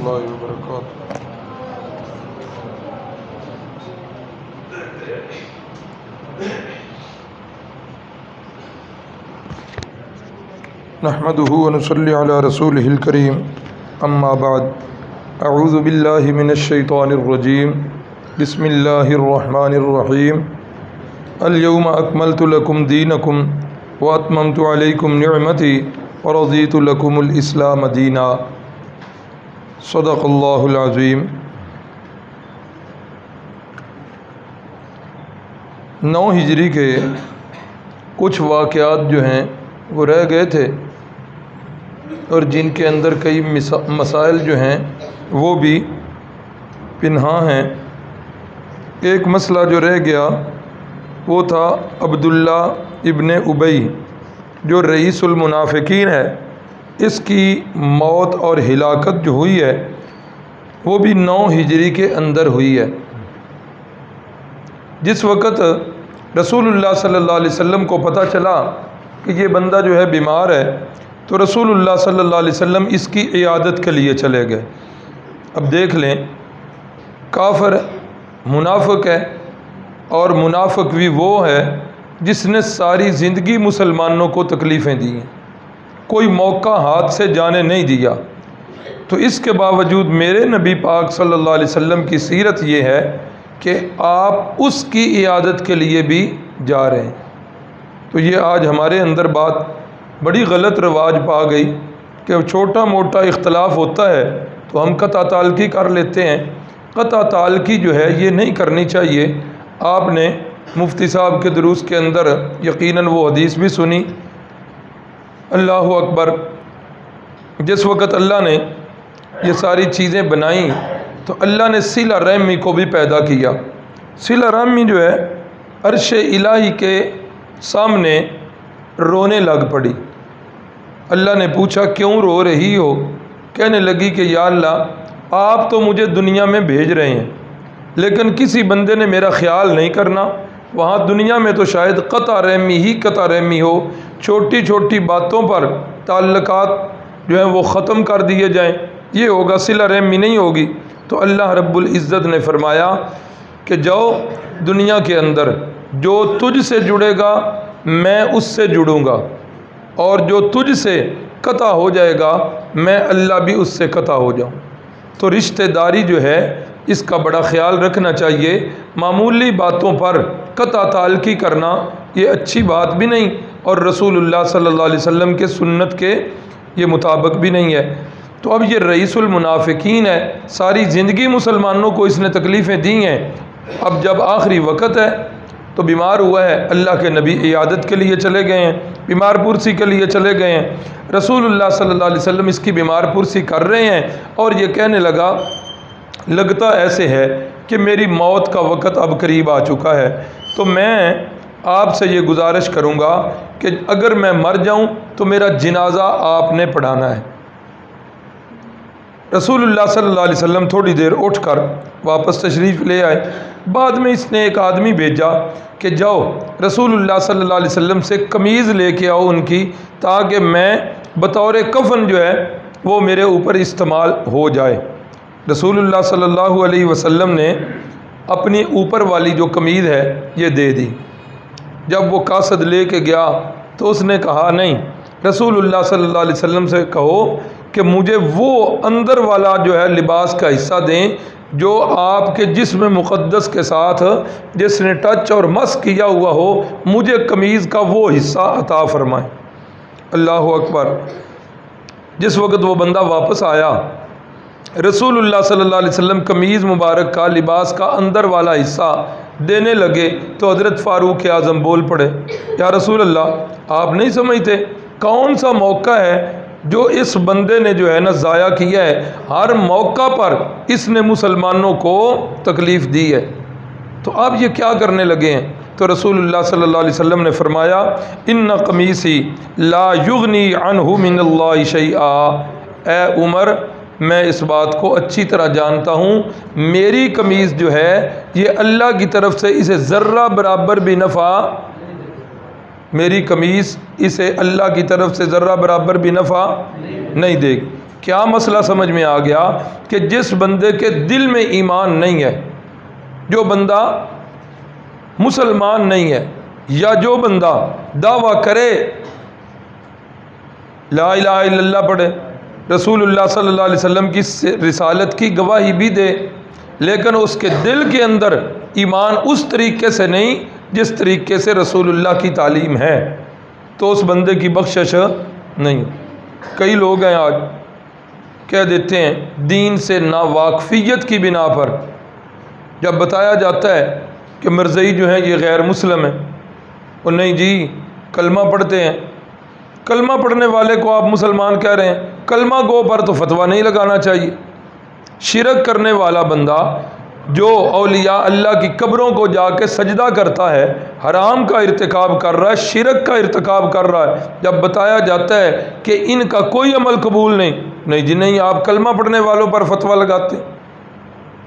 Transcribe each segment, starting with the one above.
الله وبركاته. نحمده ونصلي على رسوله الكريم، أما بعد. أعوذ بالله من الشيطان الرجيم. بسم الله الرحمن الرحيم. اليوم أكملت لكم دينكم وأتممت عليكم نعمتي ورضيت لكم الإسلام دينا. صدق اللہ العظیم. 9 ہجری کے کچھ واقعات جو ہیں وہ رہ گئے تھے، اور جن کے اندر کئی مسائل جو ہیں وہ بھی پنہاں ہیں. ایک مسئلہ جو رہ گیا وہ تھا عبداللہ ابن ابی جو رئیس المنافقین ہے، اس کی موت اور ہلاکت جو ہوئی ہے وہ بھی 9 ہجری کے اندر ہوئی ہے. جس وقت رسول اللہ صلی اللہ علیہ وسلم کو پتہ چلا کہ یہ بندہ جو ہے بیمار ہے، تو رسول اللہ صلی اللہ علیہ وسلم اس کی عیادت کے لیے چلے گئے. اب دیکھ لیں، کافر منافق ہے، اور منافق بھی وہ ہے جس نے ساری زندگی مسلمانوں کو تکلیفیں دی ہیں، کوئی موقع ہاتھ سے جانے نہیں دیا. تو اس کے باوجود میرے نبی پاک صلی اللہ علیہ وسلم کی سیرت یہ ہے کہ آپ اس کی عیادت کے لیے بھی جا رہے ہیں. تو یہ آج ہمارے اندر بات بڑی غلط رواج پا گئی کہ چھوٹا موٹا اختلاف ہوتا ہے تو ہم قطع تعلقی کر لیتے ہیں. قطع تعلقی جو ہے یہ نہیں کرنی چاہیے. آپ نے مفتی صاحب کے دروس کے اندر یقیناً وہ حدیث بھی سنی. اللہ اکبر. جس وقت اللہ نے یہ ساری چیزیں بنائیں تو اللہ نے صلہ رحمی کو بھی پیدا کیا. صلہ رحمی جو ہے عرش الہی کے سامنے رونے لگ پڑی. اللہ نے پوچھا کیوں رو رہی ہو؟ کہنے لگی کہ یا اللہ، آپ تو مجھے دنیا میں بھیج رہے ہیں، لیکن کسی بندے نے میرا خیال نہیں کرنا. وہاں دنیا میں تو شاید قطع رحمی ہی قطع رحمی ہو، چھوٹی چھوٹی باتوں پر تعلقات جو ہیں وہ ختم کر دیے جائیں، یہ ہوگا، صلہ رحمی نہیں ہوگی. تو اللہ رب العزت نے فرمایا کہ جاؤ دنیا کے اندر جو تجھ سے جڑے گا میں اس سے جڑوں گا، اور جو تجھ سے قطع ہو جائے گا میں اللہ بھی اس سے قطع ہو جاؤں. تو رشتہ داری جو ہے اس کا بڑا خیال رکھنا چاہیے. معمولی باتوں پر قطع تعلقی کرنا یہ اچھی بات بھی نہیں، اور رسول اللہ صلی اللہ علیہ وسلم کے سنت کے یہ مطابق بھی نہیں ہے. تو اب یہ رئیس المنافقین ہے، ساری زندگی مسلمانوں کو اس نے تکلیفیں دی ہیں. اب جب آخری وقت ہے تو بیمار ہوا ہے، اللہ کے نبی عیادت کے لیے چلے گئے ہیں، بیمار پرسی کے لیے چلے گئے ہیں. رسول اللہ صلی اللہ علیہ وسلم اس کی بیمار پرسی کر رہے ہیں، اور یہ کہنے لگتا ایسے ہے کہ میری موت کا وقت اب قریب آ چکا ہے. تو میں آپ سے یہ گزارش کروں گا کہ اگر میں مر جاؤں تو میرا جنازہ آپ نے پڑھانا ہے. رسول اللہ صلی اللہ علیہ وسلم تھوڑی دیر اٹھ کر واپس تشریف لے آئے. بعد میں اس نے ایک آدمی بھیجا کہ جاؤ رسول اللہ صلی اللہ علیہ وسلم سے قمیض لے کے آؤ ان کی، تاکہ میں بطور کفن جو ہے وہ میرے اوپر استعمال ہو جائے. رسول اللہ صلی اللہ علیہ وسلم نے اپنی اوپر والی جو قمیض ہے یہ دے دی. جب وہ قاصد لے کے گیا تو اس نے کہا نہیں، رسول اللہ صلی اللہ علیہ وسلم سے کہو کہ مجھے وہ اندر والا جو ہے لباس کا حصہ دیں جو آپ کے جسم مقدس کے ساتھ جس نے ٹچ اور مس کیا ہوا ہو، مجھے قمیض کا وہ حصہ عطا فرمائیں. اللہ اکبر. جس وقت وہ بندہ واپس آیا، رسول اللہ صلی اللہ علیہ وسلم قمیض مبارک کا لباس کا اندر والا حصہ دینے لگے تو حضرت فاروق اعظم بول پڑے، یا رسول اللہ، آپ نہیں سمجھتے کون سا موقع ہے جو اس بندے نے جو ہے نا ضائع کیا ہے؟ ہر موقع پر اس نے مسلمانوں کو تکلیف دی ہے. تو آپ یہ کیا کرنے لگے ہیں؟ تو رسول اللہ صلی اللہ علیہ وسلم نے فرمایا ان قمیصی لا یغنی عنہ من اللہ شیئا. اے عمر، میں اس بات کو اچھی طرح جانتا ہوں، میری قمیض جو ہے یہ اللہ کی طرف سے اسے ذرہ برابر بھی نفع، میری قمیض اسے اللہ کی طرف سے ذرہ برابر بھی نفع نہیں دے گی. کیا مسئلہ سمجھ میں آ گیا کہ جس بندے کے دل میں ایمان نہیں ہے، جو بندہ مسلمان نہیں ہے، یا جو بندہ دعویٰ کرے لا الہ الا اللہ پڑھے، رسول اللہ صلی اللہ علیہ وسلم کی رسالت کی گواہی بھی دے، لیکن اس کے دل کے اندر ایمان اس طریقے سے نہیں جس طریقے سے رسول اللہ کی تعلیم ہے، تو اس بندے کی بخشش نہیں۔ کئی لوگ ہیں آج کہہ دیتے ہیں دین سے ناواقفیت کی بنا پر، جب بتایا جاتا ہے کہ مرزئی جو ہیں یہ غیر مسلم ہیں، اور نہیں جی کلمہ پڑھتے ہیں، کلمہ پڑھنے والے کو آپ مسلمان کہہ رہے ہیں، کلمہ گو پر تو فتویٰ نہیں لگانا چاہیے۔ شرک کرنے والا بندہ جو اولیاء اللہ کی قبروں کو جا کے سجدہ کرتا ہے، حرام کا ارتکاب کر رہا ہے، شرک کا ارتکاب کر رہا ہے، جب بتایا جاتا ہے کہ ان کا کوئی عمل قبول نہیں جی نہیں، آپ کلمہ پڑھنے والوں پر فتویٰ لگاتے ہیں،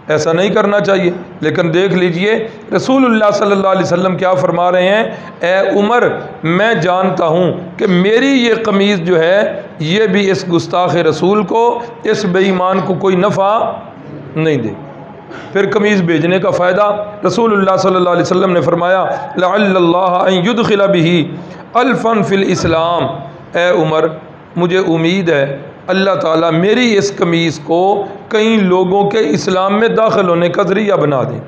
ایسا نہیں کرنا چاہیے۔ لیکن دیکھ لیجئے رسول اللہ صلی اللہ علیہ وسلم کیا فرما رہے ہیں، اے عمر میں جانتا ہوں کہ میری یہ قمیض جو ہے یہ بھی اس گستاخ رسول کو، اس بے ایمان کو کوئی نفع نہیں دے۔ پھر قمیض بھیجنے کا فائدہ رسول اللہ صلی اللہ علیہ وسلم نے فرمایا لعل اللہ ان يدخل به الفا فی الاسلام، اے عمر مجھے امید ہے اللہ تعالیٰ میری اس قمیض کو کئی لوگوں کے اسلام میں داخل ہونے کا ذریعہ بنا دیں۔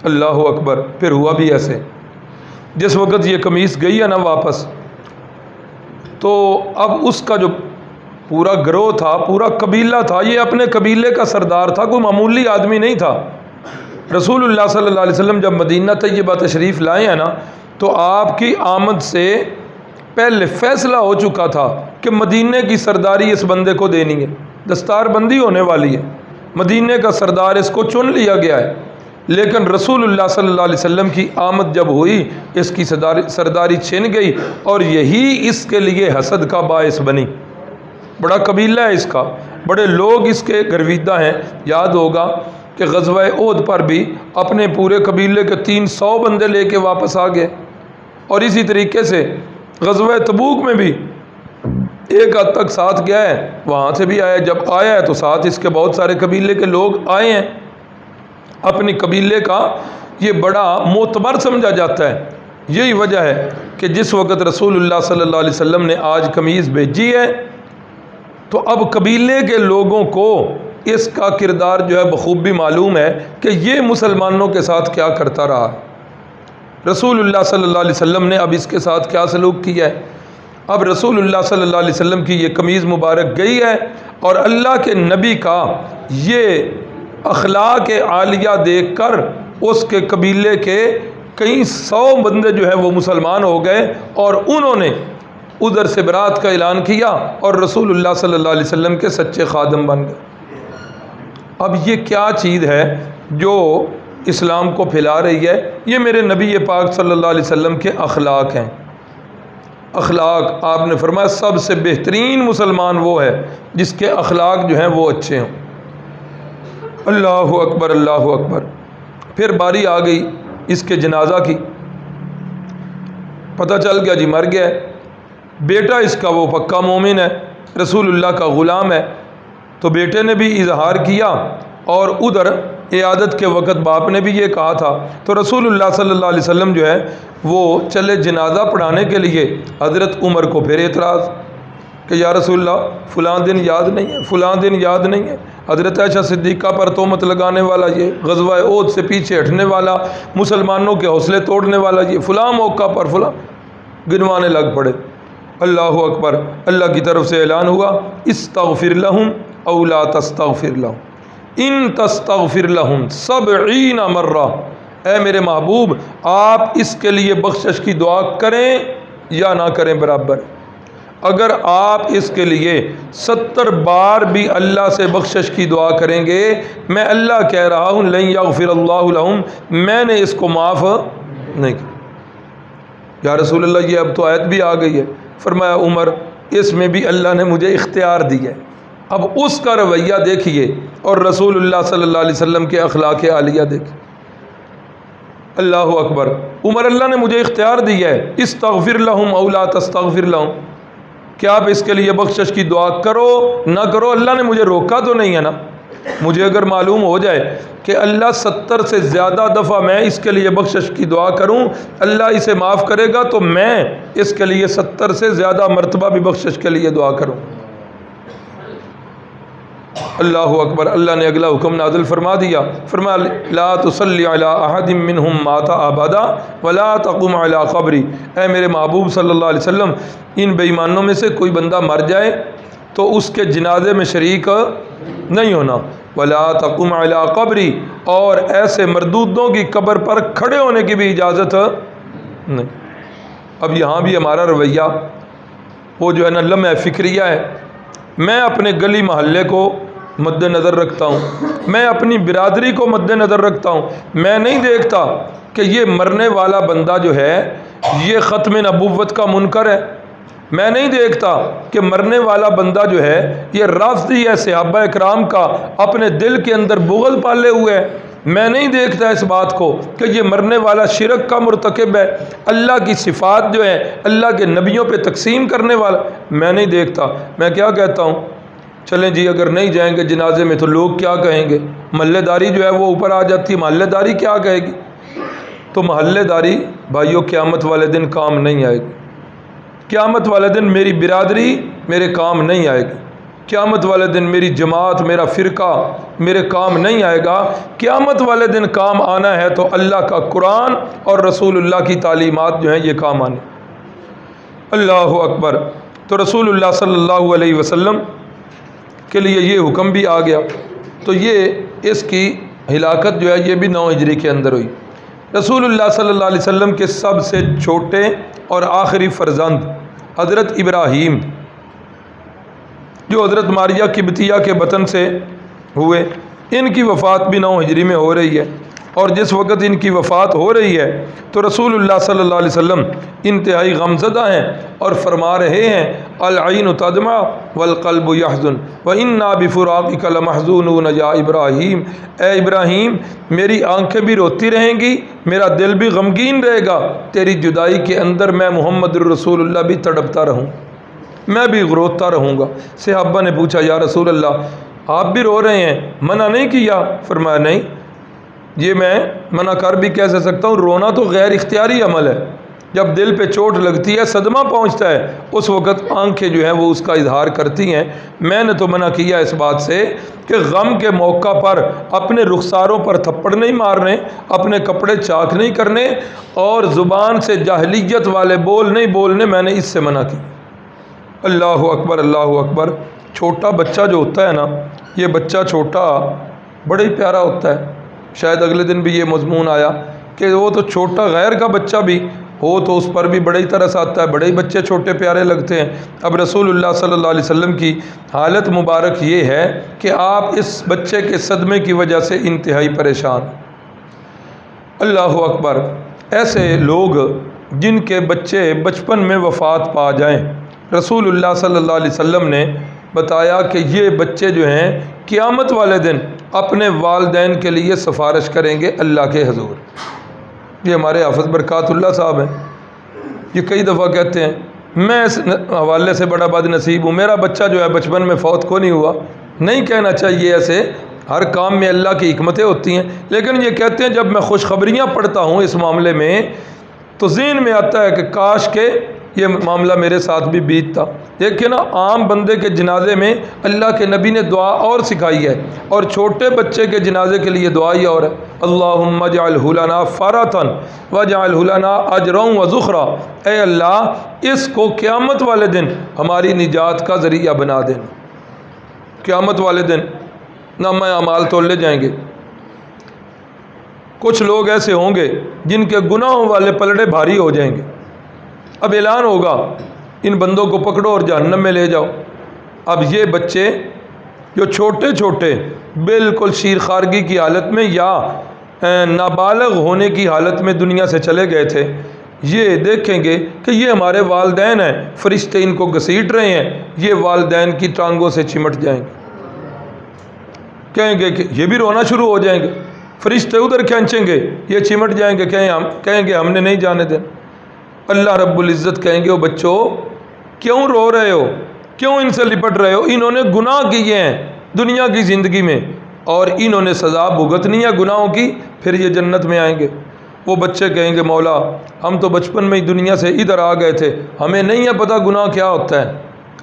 اللہ اکبر۔ پھر ہوا بھی ایسے، جس وقت یہ قمیض گئی ہے نا واپس، تو اب اس کا جو پورا گروہ تھا، پورا قبیلہ تھا، یہ اپنے قبیلے کا سردار تھا، کوئی معمولی آدمی نہیں تھا۔ رسول اللہ صلی اللہ علیہ وسلم جب مدینہ طیبہ تشریف لائے ہیں نا، تو آپ کی آمد سے پہلے فیصلہ ہو چکا تھا کہ مدینے کی سرداری اس بندے کو دینی ہے، دستار بندی ہونے والی ہے، مدینے کا سردار اس کو چن لیا گیا ہے۔ لیکن رسول اللہ صلی اللہ علیہ وسلم کی آمد جب ہوئی، اس کی سرداری چھن گئی، اور یہی اس کے لیے حسد کا باعث بنی۔ بڑا قبیلہ ہے اس کا، بڑے لوگ اس کے گرویدہ ہیں۔ یاد ہوگا کہ غزوہ احد پر بھی اپنے پورے قبیلے کے 300 بندے لے کے واپس آ گئے، اور اسی طریقے سے غزوہ تبوک میں بھی ایک حد تک ساتھ گیا ہے، وہاں سے بھی آیا، جب آیا ہے تو ساتھ اس کے بہت سارے قبیلے کے لوگ آئے ہیں۔ اپنے قبیلے کا یہ بڑا معتبر سمجھا جاتا ہے۔ یہی وجہ ہے کہ جس وقت رسول اللہ صلی اللہ علیہ وسلم نے آج قمیض بھیجی ہے، تو اب قبیلے کے لوگوں کو اس کا کردار جو ہے بخوبی معلوم ہے کہ یہ مسلمانوں کے ساتھ کیا کرتا رہا۔ رسول اللہ صلی اللہ علیہ وسلم نے اب اس کے ساتھ کیا سلوک کیا ہے۔ اب رسول اللہ صلی اللہ علیہ وسلم کی یہ قمیض مبارک گئی ہے، اور اللہ کے نبی کا یہ اخلاق عالیہ دیکھ کر اس کے قبیلے کے کئی 100 بندے جو ہیں وہ مسلمان ہو گئے، اور انہوں نے ادھر سے برات کا اعلان کیا، اور رسول اللہ صلی اللہ علیہ وسلم کے سچے خادم بن گئے۔ اب یہ کیا چیز ہے جو اسلام کو پھیلا رہی ہے؟ یہ میرے نبی پاک صلی اللہ علیہ وسلم کے اخلاق ہیں۔ اخلاق، آپ نے فرمایا سب سے بہترین مسلمان وہ ہے جس کے اخلاق جو ہیں وہ اچھے ہوں۔ اللہ اکبر، اللہ اکبر۔ پھر باری آ گئی اس کے جنازہ کی، پتہ چل گیا جی مر گیا ہے۔ بیٹا اس کا وہ پکا مومن ہے، رسول اللہ کا غلام ہے، تو بیٹے نے بھی اظہار کیا، اور ادھر عیادت کے وقت باپ نے بھی یہ کہا تھا، تو رسول اللہ صلی اللہ علیہ وسلم جو ہے وہ چلے جنازہ پڑھانے کے لیے۔ حضرت عمر کو پھر اعتراض کہ یا رسول اللہ فلاں دن یاد نہیں ہے، فلاں دن یاد نہیں ہے۔ حضرت عائشہ صدیقہ پر تہمت لگانے والا یہ، غزوہ احد سے پیچھے ہٹنے والا، مسلمانوں کے حوصلے توڑنے والا یہ، فلاں موقع پر فلاں گنوانے لگ پڑے۔ اللہ اکبر۔ اللہ کی طرف سے اعلان ہوا استغفر لہم او لا تستغفر لہم ان تستغفر لہم 70 مرہ، اے میرے محبوب آپ اس کے لیے بخشش کی دعا کریں یا نہ کریں برابر۔ اگر آپ اس کے لیے 70 بار بھی اللہ سے بخشش کی دعا کریں گے، میں اللہ کہہ رہا ہوں لن یغفر اللہ لہم، میں نے اس کو معاف نہیں کیا۔ یا رسول اللہ یہ اب تو آیت بھی آ گئی ہے۔ فرمایا عمر اس میں بھی اللہ نے مجھے اختیار دی ہے۔ اب اس کا رویہ دیکھیے، اور رسول اللہ صلی اللہ علیہ وسلم کے اخلاق عالیہ دیکھیے۔ اللہ اکبر۔ عمر اللہ نے مجھے اختیار دیا ہے، استغفر لہم او لا تستغفر لہم، کہ آپ اس کے لیے بخشش کی دعا کرو نہ کرو، اللہ نے مجھے روکا تو نہیں ہے نا۔ مجھے اگر معلوم ہو جائے کہ اللہ 70 سے زیادہ دفعہ میں اس کے لیے بخشش کی دعا کروں اللہ اسے معاف کرے گا، تو میں اس کے لیے 70 سے زیادہ مرتبہ بھی بخشش کے لیے دعا کروں۔ اللہ اکبر۔ اللہ نے اگلا حکم نازل فرما دیا، فرمایا لا تصلی علی احد منہم مات ابدا ولا تقم علی قبری۔ اے میرے محبوب صلی اللہ علیہ وسلم، ان بے ایمانوں میں سے کوئی بندہ مر جائے تو اس کے جنازے میں شریک نہیں ہونا، ولا تقم علی قبری، اور ایسے مردودوں کی قبر پر کھڑے ہونے کی بھی اجازت نہیں۔ اب یہاں بھی ہمارا رویہ وہ جو ہے نا لمحہ فکریہ ہے۔ میں اپنے گلی محلے کو مد نظر رکھتا ہوں، میں اپنی برادری کو مد نظر رکھتا ہوں۔ میں نہیں دیکھتا کہ یہ مرنے والا بندہ جو ہے یہ ختم نبوت کا منکر ہے، میں نہیں دیکھتا کہ مرنے والا بندہ جو ہے یہ رافضی ہے، صحابہ اکرام کا اپنے دل کے اندر بغض پالے ہوئے ہے۔ میں نہیں دیکھتا اس بات کو کہ یہ مرنے والا شرک کا مرتکب ہے، اللہ کی صفات جو ہے اللہ کے نبیوں پہ تقسیم کرنے والا، میں نہیں دیکھتا۔ میں کیا کہتا ہوں، چلیں جی اگر نہیں جائیں گے جنازے میں تو لوگ کیا کہیں گے، محلے داری جو ہے وہ اوپر آ جاتی ہے، محلے داری کیا کہے گی؟ تو محلے داری بھائیوں قیامت والے دن کام نہیں آئے گی۔ قیامت والے دن میری برادری میرے کام نہیں آئے گی، قیامت والے دن میری جماعت میرا فرقہ میرے کام نہیں آئے گا۔ قیامت والے دن کام آنا ہے تو اللہ کا قرآن اور رسول اللہ کی تعلیمات جو ہیں یہ کام آنے۔ اللہ اکبر۔ تو رسول اللہ صلی اللہ علیہ وسلم کے لیے یہ حکم بھی آ گیا، تو یہ اس کی ہلاکت جو ہے یہ بھی 9 ہجری کے اندر ہوئی۔ رسول اللہ صلی اللہ علیہ وسلم کے سب سے چھوٹے اور آخری فرزند حضرت ابراہیم جو حضرت ماریہ قبطیہ کے بطن سے ہوئے، ان کی وفات بھی 9 ہجری میں ہو رہی ہے۔ اور جس وقت ان کی وفات ہو رہی ہے تو رسول اللہ صلی اللہ علیہ وسلم انتہائی غمزدہ ہیں اور فرما رہے ہیں العین تدمع والقلب یحزن وإنا بفراقک لمحزونون یا ابراہیم۔ اے ابراہیم، میری آنکھیں بھی روتی رہیں گی، میرا دل بھی غمگین رہے گا، تیری جدائی کے اندر میں محمد الرسول اللہ بھی تڑپتا رہوں، میں بھی روتا رہوں گا۔ صحابہ نے پوچھا یا رسول اللہ آپ بھی رو رہے ہیں، منع نہیں کیا؟ فرمایا نہیں، یہ میں منع کر بھی کیسے سکتا ہوں، رونا تو غیر اختیاری عمل ہے۔ جب دل پہ چوٹ لگتی ہے، صدمہ پہنچتا ہے، اس وقت آنکھیں جو ہیں وہ اس کا اظہار کرتی ہیں۔ میں نے تو منع کیا اس بات سے کہ غم کے موقع پر اپنے رخساروں پر تھپڑ نہیں مارنے، اپنے کپڑے چاک نہیں کرنے، اور زبان سے جاہلیت والے بول نہیں بولنے، میں نے اس سے منع کی۔ اللہ اکبر، اللہ اکبر۔ چھوٹا بچہ جو ہوتا ہے نا، یہ بچہ چھوٹا بڑا ہی پیارا ہوتا ہے۔ شاید اگلے دن بھی یہ مضمون آیا کہ وہ تو چھوٹا غیر کا بچہ بھی ہو تو اس پر بھی بڑے ہی طرح سے آتا ہے، بڑے ہی بچے چھوٹے پیارے لگتے ہیں۔ اب رسول اللہ صلی اللہ علیہ وسلم کی حالت مبارک یہ ہے کہ آپ اس بچے کے صدمے کی وجہ سے انتہائی پریشان۔ اللہ اکبر۔ ایسے لوگ جن کے بچے بچپن میں وفات پا جائیں، رسول اللہ صلی اللہ علیہ وسلم نے بتایا کہ یہ بچے جو ہیں قیامت والے دن اپنے والدین کے لیے سفارش کریں گے اللہ کے حضور۔ یہ ہمارے حافظ برکات اللہ صاحب ہیں، یہ کئی دفعہ کہتے ہیں میں اس حوالے سے بڑا بد نصیب ہوں، میرا بچہ جو ہے بچپن میں فوت کو نہیں ہوا۔ نہیں کہنا چاہیے ایسے، ہر کام میں اللہ کی حکمتیں ہوتی ہیں، لیکن یہ کہتے ہیں جب میں خوشخبریاں پڑھتا ہوں اس معاملے میں تو ذہن میں آتا ہے کہ کاش کہ یہ معاملہ میرے ساتھ بھی بیتتا۔ دیکھیں نا، عام بندے کے جنازے میں اللہ کے نبی نے دعا اور سکھائی ہے، اور چھوٹے بچے کے جنازے کے لیے دعا ہی اور ہے، اللہم اجعلہ لنا فرۃ واجعلہ لنا اجرا وذخرا۔ اے اللہ اس کو قیامت والے دن ہماری نجات کا ذریعہ بنا دینا۔ قیامت والے دن نامہ اعمال تولے جائیں گے، کچھ لوگ ایسے ہوں گے جن کے گناہوں والے پلڑے بھاری ہو جائیں گے۔ اب اعلان ہوگا ان بندوں کو پکڑو اور جہنم میں لے جاؤ۔ اب یہ بچے جو چھوٹے چھوٹے بالکل شیرخوارگی کی حالت میں یا نابالغ ہونے کی حالت میں دنیا سے چلے گئے تھے، یہ دیکھیں گے کہ یہ ہمارے والدین ہیں، فرشتے ان کو گھسیٹ رہے ہیں، یہ والدین کی ٹانگوں سے چمٹ جائیں گے، کہیں گے کہ یہ بھی رونا شروع ہو جائیں گے، فرشتے ادھر کھینچیں گے، یہ چمٹ جائیں گے، کہیں گے ہم نے نہیں جانے دینا۔ اللہ رب العزت کہیں گے او بچوں کیوں رو رہے ہو، کیوں ان سے لپٹ رہے ہو؟ انہوں نے گناہ کیے ہیں دنیا کی زندگی میں اور انہوں نے سزا بھگتنی ہے گناہوں کی، پھر یہ جنت میں آئیں گے۔ وہ بچے کہیں گے مولا ہم تو بچپن میں ہی دنیا سے ادھر آ گئے تھے، ہمیں نہیں ہے پتہ گناہ کیا ہوتا ہے،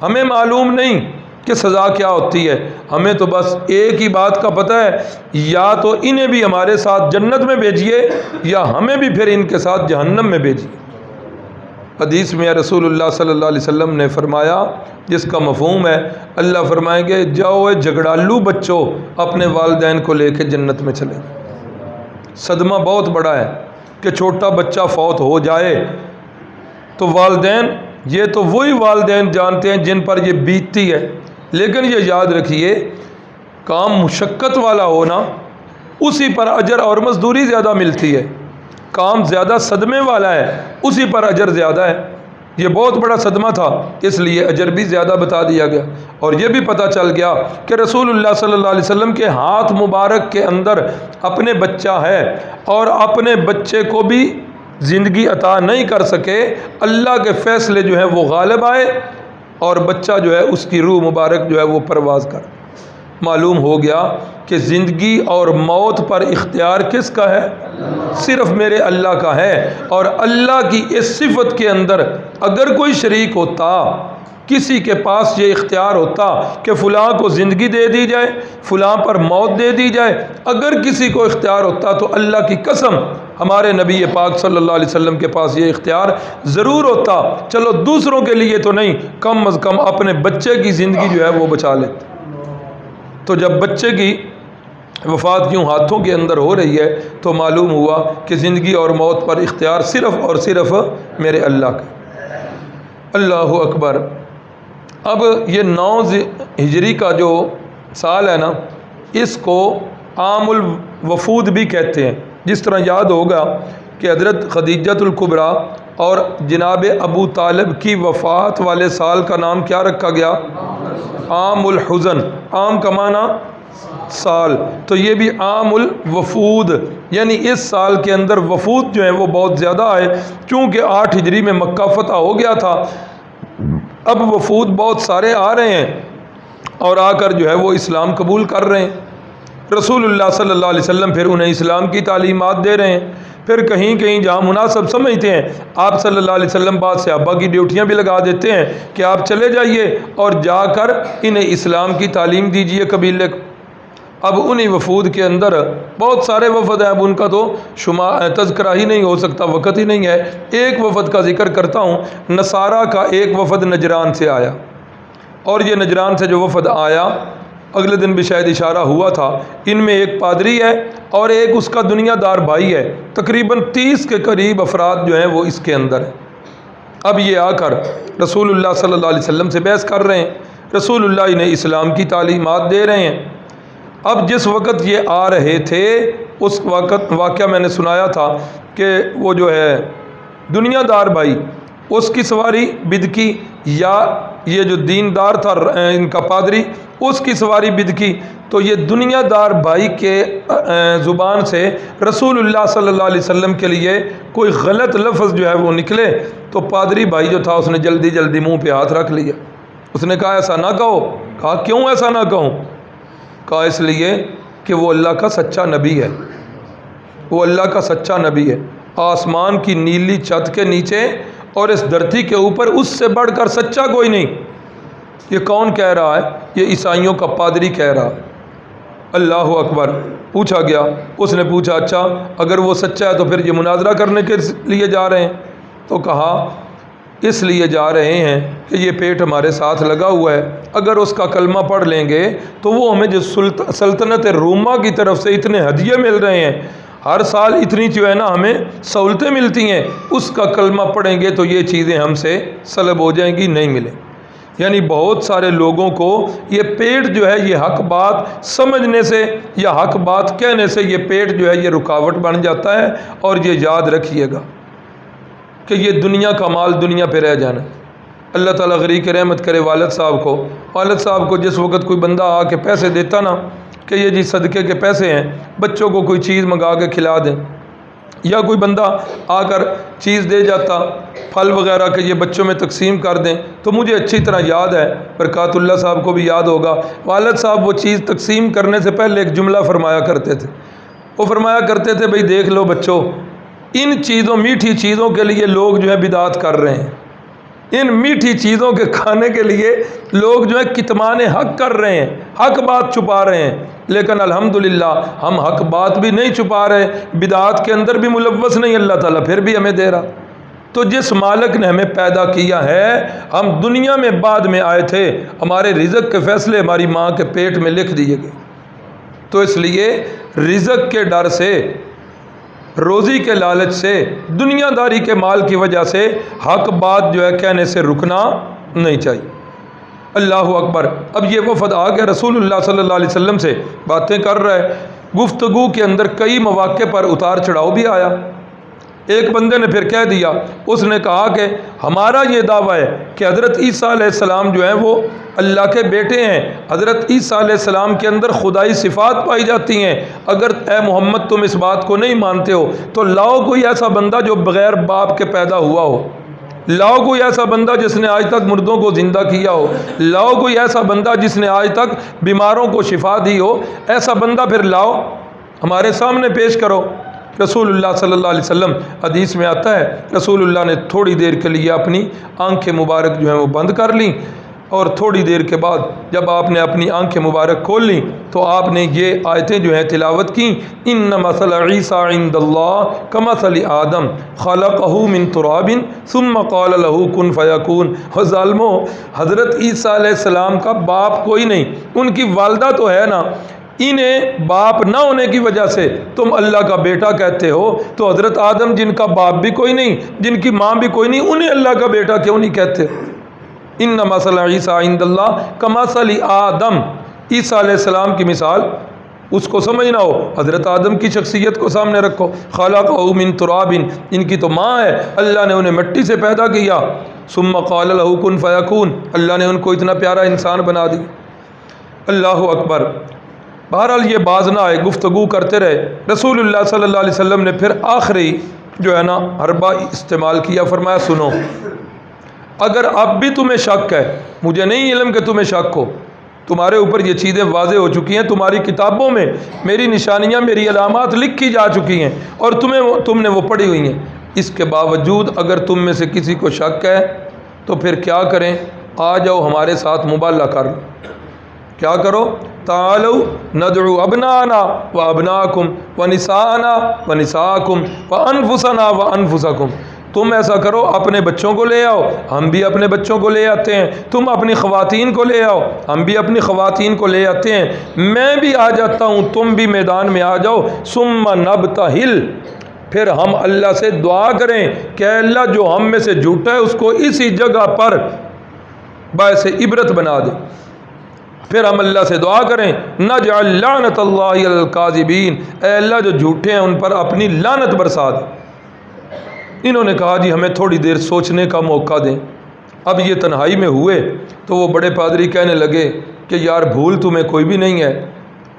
ہمیں معلوم نہیں کہ سزا کیا ہوتی ہے، ہمیں تو بس ایک ہی بات کا پتہ ہے، یا تو انہیں بھی ہمارے ساتھ جنت میں بھیجیے یا ہمیں بھی پھر ان کے ساتھ جہنم میں بھیجیے۔ حدیث میں رسول اللہ صلی اللہ علیہ وسلم نے فرمایا جس کا مفہوم ہے، اللہ فرمائیں گے جاؤ اے جھگڑالو بچوں اپنے والدین کو لے کے جنت میں چلے۔ صدمہ بہت بڑا ہے کہ چھوٹا بچہ فوت ہو جائے تو والدین، یہ تو وہی والدین جانتے ہیں جن پر یہ بیتتی ہے، لیکن یہ یاد رکھیے کام مشقت والا ہونا اسی پر اجر اور مزدوری زیادہ ملتی ہے، کام زیادہ صدمے والا ہے اسی پر اجر زیادہ ہے۔ یہ بہت بڑا صدمہ تھا اس لیے اجر بھی زیادہ بتا دیا گیا، اور یہ بھی پتہ چل گیا کہ رسول اللہ صلی اللہ علیہ وسلم کے ہاتھ مبارک کے اندر اپنے بچہ ہے اور اپنے بچے کو بھی زندگی عطا نہیں کر سکے، اللہ کے فیصلے جو ہے وہ غالب آئے اور بچہ جو ہے اس کی روح مبارک جو ہے وہ پرواز کر۔ معلوم ہو گیا کہ زندگی اور موت پر اختیار کس کا ہے؟ صرف میرے اللہ کا ہے، اور اللہ کی اس صفت کے اندر اگر کوئی شریک ہوتا، کسی کے پاس یہ اختیار ہوتا کہ فلاں کو زندگی دے دی جائے، فلاں پر موت دے دی جائے، اگر کسی کو اختیار ہوتا تو اللہ کی قسم ہمارے نبی پاک صلی اللہ علیہ وسلم کے پاس یہ اختیار ضرور ہوتا۔ چلو دوسروں کے لیے تو نہیں، کم از کم اپنے بچے کی زندگی جو ہے وہ بچا لیتے۔ تو جب بچے کی وفات یوں ہاتھوں کے اندر ہو رہی ہے تو معلوم ہوا کہ زندگی اور موت پر اختیار صرف اور صرف میرے اللہ کا۔ اللہ اکبر۔ اب یہ 9 ہجری کا جو سال ہے نا، اس کو عام الوفود بھی کہتے ہیں، جس طرح یاد ہوگا کہ حضرت خدیجۃ الکبریٰ اور جناب ابو طالب کی وفات والے سال کا نام کیا رکھا گیا؟ عام الحزن۔ عام کا معنی سال، تو یہ بھی عام الوفود، یعنی اس سال کے اندر وفود جو ہیں وہ بہت زیادہ آئے، کیونکہ 8 ہجری میں مکہ فتح ہو گیا تھا، اب وفود بہت سارے آ رہے ہیں اور آ کر جو ہے وہ اسلام قبول کر رہے ہیں۔ رسول اللہ صلی اللہ علیہ وسلم پھر انہیں اسلام کی تعلیمات دے رہے ہیں، پھر کہیں کہیں جہاں مناسب سمجھتے ہیں آپ صلی اللہ علیہ وسلم بعد صحابہ کی ڈیوٹیاں بھی لگا دیتے ہیں کہ آپ چلے جائیے اور جا کر انہیں اسلام کی تعلیم دیجیے قبیلے کو۔ اب انہی وفود کے اندر بہت سارے وفد ہیں، اب ان کا تو تذکرہ ہی نہیں ہو سکتا، وقت ہی نہیں ہے۔ ایک وفد کا ذکر کرتا ہوں، نصارہ کا ایک وفد نجران سے آیا، اور یہ نجران سے جو وفد آیا اگلے دن بھی شاید اشارہ ہوا تھا، ان میں ایک پادری ہے اور ایک اس کا دنیا دار بھائی ہے، تقریباً 30 کے قریب افراد جو ہیں وہ اس کے اندر ہیں۔ اب یہ آ کر رسول اللہ صلی اللہ علیہ وسلم سے بحث کر رہے ہیں، رسول اللہ انہیں اسلام کی تعلیمات دے رہے ہیں۔ اب جس وقت یہ آ رہے تھے اس وقت واقعہ میں نے سنایا تھا کہ وہ جو ہے دنیا دار بھائی، اس کی سواری بدکی، یا یہ جو دیندار تھا ان کا پادری اس کی سواری بدکی، تو یہ دنیا دار بھائی کے زبان سے رسول اللہ صلی اللہ علیہ وسلم کے لیے کوئی غلط لفظ جو ہے وہ نکلے تو پادری بھائی جو تھا اس نے جلدی جلدی منہ پہ ہاتھ رکھ لیا۔ اس نے کہا ایسا نہ کہو۔ کہا کیوں ایسا نہ کہوں؟ کہا اس لیے کہ وہ اللہ کا سچا نبی ہے، وہ اللہ کا سچا نبی ہے، آسمان کی نیلی چھت کے نیچے اور اس دھرتی کے اوپر اس سے بڑھ کر سچا کوئی نہیں۔ یہ کون کہہ رہا ہے؟ یہ عیسائیوں کا پادری کہہ رہا۔ اللہ اکبر۔ پوچھا گیا، اس نے پوچھا اچھا اگر وہ سچا ہے تو پھر یہ مناظرہ کرنے کے لیے جا رہے ہیں؟ تو کہا اس لیے جا رہے ہیں کہ یہ پیٹ ہمارے ساتھ لگا ہوا ہے، اگر اس کا کلمہ پڑھ لیں گے تو وہ ہمیں جو سلطنت روما کی طرف سے اتنے ہدیے مل رہے ہیں، ہر سال اتنی جو ہے نا ہمیں سہولتیں ملتی ہیں، اس کا کلمہ پڑھیں گے تو یہ چیزیں ہم سے سلب ہو جائیں گی، نہیں ملیں۔ یعنی بہت سارے لوگوں کو یہ پیٹ جو ہے یہ حق بات سمجھنے سے یا حق بات کہنے سے یہ پیٹ جو ہے یہ رکاوٹ بن جاتا ہے۔ اور یہ یاد رکھیے گا کہ یہ دنیا کا مال دنیا پہ رہ جانا۔ اللہ تعالیٰ غریق رحمت کرے والد صاحب کو جس وقت کوئی بندہ آ کے پیسے دیتا نا کہ یہ جی صدقے کے پیسے ہیں، بچوں کو کوئی چیز منگا کے کھلا دیں، یا کوئی بندہ آ کر چیز دے جاتا پھل وغیرہ کہ یہ بچوں میں تقسیم کر دیں، تو مجھے اچھی طرح یاد ہے، برکات اللہ صاحب کو بھی یاد ہوگا، والد صاحب وہ چیز تقسیم کرنے سے پہلے ایک جملہ فرمایا کرتے تھے۔ وہ فرمایا کرتے تھے بھئی دیکھ لو بچوں، ان چیزوں میٹھی چیزوں کے لیے لوگ جو ہے بدعات کر رہے ہیں، ان میٹھی چیزوں کے کھانے کے لیے لوگ جو ہے کتمان حق کر رہے ہیں، حق بات چھپا رہے ہیں، لیکن الحمدللہ ہم حق بات بھی نہیں چھپا رہے، بدعات کے اندر بھی ملوث نہیں، اللہ تعالیٰ پھر بھی ہمیں دے رہا۔ تو جس مالک نے ہمیں پیدا کیا ہے، ہم دنیا میں بعد میں آئے تھے، ہمارے رزق کے فیصلے ہماری ماں کے پیٹ میں لکھ دیے گئے، تو اس لیے رزق کے ڈر سے، روزی کے لالچ سے، دنیا داری کے مال کی وجہ سے حق بات جو ہے کہنے سے رکنا نہیں چاہیے۔ اللہ اکبر۔ اب یہ وفد آ کے رسول اللہ صلی اللہ علیہ وسلم سے باتیں کر رہا ہے، گفتگو کے اندر کئی مواقع پر اتار چڑھاؤ بھی آیا۔ ایک بندے نے پھر کہہ دیا، اس نے کہا کہ ہمارا یہ دعویٰ ہے کہ حضرت عیسیٰ علیہ السلام جو ہیں وہ اللہ کے بیٹے ہیں، حضرت عیسیٰ علیہ السلام کے اندر خدائی صفات پائی جاتی ہیں، اگر اے محمد تم اس بات کو نہیں مانتے ہو تو لاؤ کوئی ایسا بندہ جو بغیر باپ کے پیدا ہوا ہو، لاؤ کوئی ایسا بندہ جس نے آج تک مردوں کو زندہ کیا ہو، لاؤ کوئی ایسا بندہ جس نے آج تک بیماروں کو شفا دی ہو، ایسا بندہ پھر لاؤ ہمارے سامنے پیش کرو۔ رسول اللہ صلی اللہ علیہ وسلم، حدیث میں آتا ہے رسول اللہ نے تھوڑی دیر کے لیے اپنی آنکھیں مبارک جو ہیں وہ بند کر لیں، اور تھوڑی دیر کے بعد جب آپ نے اپنی آنکھیں مبارک کھول لیں تو آپ نے یہ آیتیں جو ہیں تلاوت کیں، ان مثل عیسیٰ عند اللہ کمثل آدم خلقہ من تراب ثم قال له کن فیکون۔ اور ظالمو، حضرت عیسیٰ علیہ السلام کا باپ کوئی نہیں، ان کی والدہ تو ہے نا، انہیں باپ نہ ہونے کی وجہ سے تم اللہ کا بیٹا کہتے ہو، تو حضرت آدم جن کا باپ بھی کوئی نہیں، جن کی ماں بھی کوئی نہیں، انہیں اللہ کا بیٹا کیوں نہیں کہتے؟ ان مثل عیسیٰ عند اللہ کمثل آدم، عیسیٰ علیہ السلام کی مثال اس کو سمجھنا ہو، حضرت آدم کی شخصیت کو سامنے رکھو، خلقہ من تراب، ان کی تو ماں ہے، اللہ نے انہیں مٹی سے پیدا کیا، ثم قال له کن فیکون، اللہ نے ان کو اتنا پیارا انسان بنا دیا۔ اللہ اکبر۔ بہرحال یہ باز نہ آئے، گفتگو کرتے رہے۔ رسول اللہ صلی اللہ علیہ وسلم نے پھر آخری جو ہے نا حربہ استعمال کیا، فرمایا سنو، اگر اب بھی تمہیں شک ہے، مجھے نہیں علم کہ تمہیں شک ہو، تمہارے اوپر یہ چیزیں واضح ہو چکی ہیں، تمہاری کتابوں میں میری نشانیاں، میری علامات لکھی جا چکی ہیں، اور تم نے وہ پڑھی ہوئی ہیں، اس کے باوجود اگر تم میں سے کسی کو شک ہے تو پھر کیا کریں؟ آ جاؤ ہمارے ساتھ مبالغہ کر لو۔ کیا کرو؟ تعالوا ندعو ابناءنا وابناءکم ونساءنا ونساءکم وانفسنا وانفسکم۔ تم ایسا کرو، اپنے بچوں کو لے آؤ، ہم بھی اپنے بچوں کو لے آتے ہیں، تم اپنی خواتین کو لے آؤ، ہم بھی اپنی خواتین کو لے آتے ہیں، میں بھی آ جاتا ہوں، تم بھی میدان میں آ جاؤ، ثم نبتہل، پھر ہم اللہ سے دعا کریں کہ اے اللہ جو ہم میں سے جھوٹا ہے اس کو اسی جگہ پر باعث عبرت بنا دے۔ پھر ہم اللہ سے دعا کریں نجعل لعنت اللہ علی الکاذبین، اے اللہ جو جھوٹے ہیں ان پر اپنی لعنت برسا دے۔ انہوں نے کہا جی ہمیں تھوڑی دیر سوچنے کا موقع دیں۔ اب یہ تنہائی میں ہوئے تو وہ بڑے پادری کہنے لگے کہ یار بھول تمہیں کوئی بھی نہیں ہے،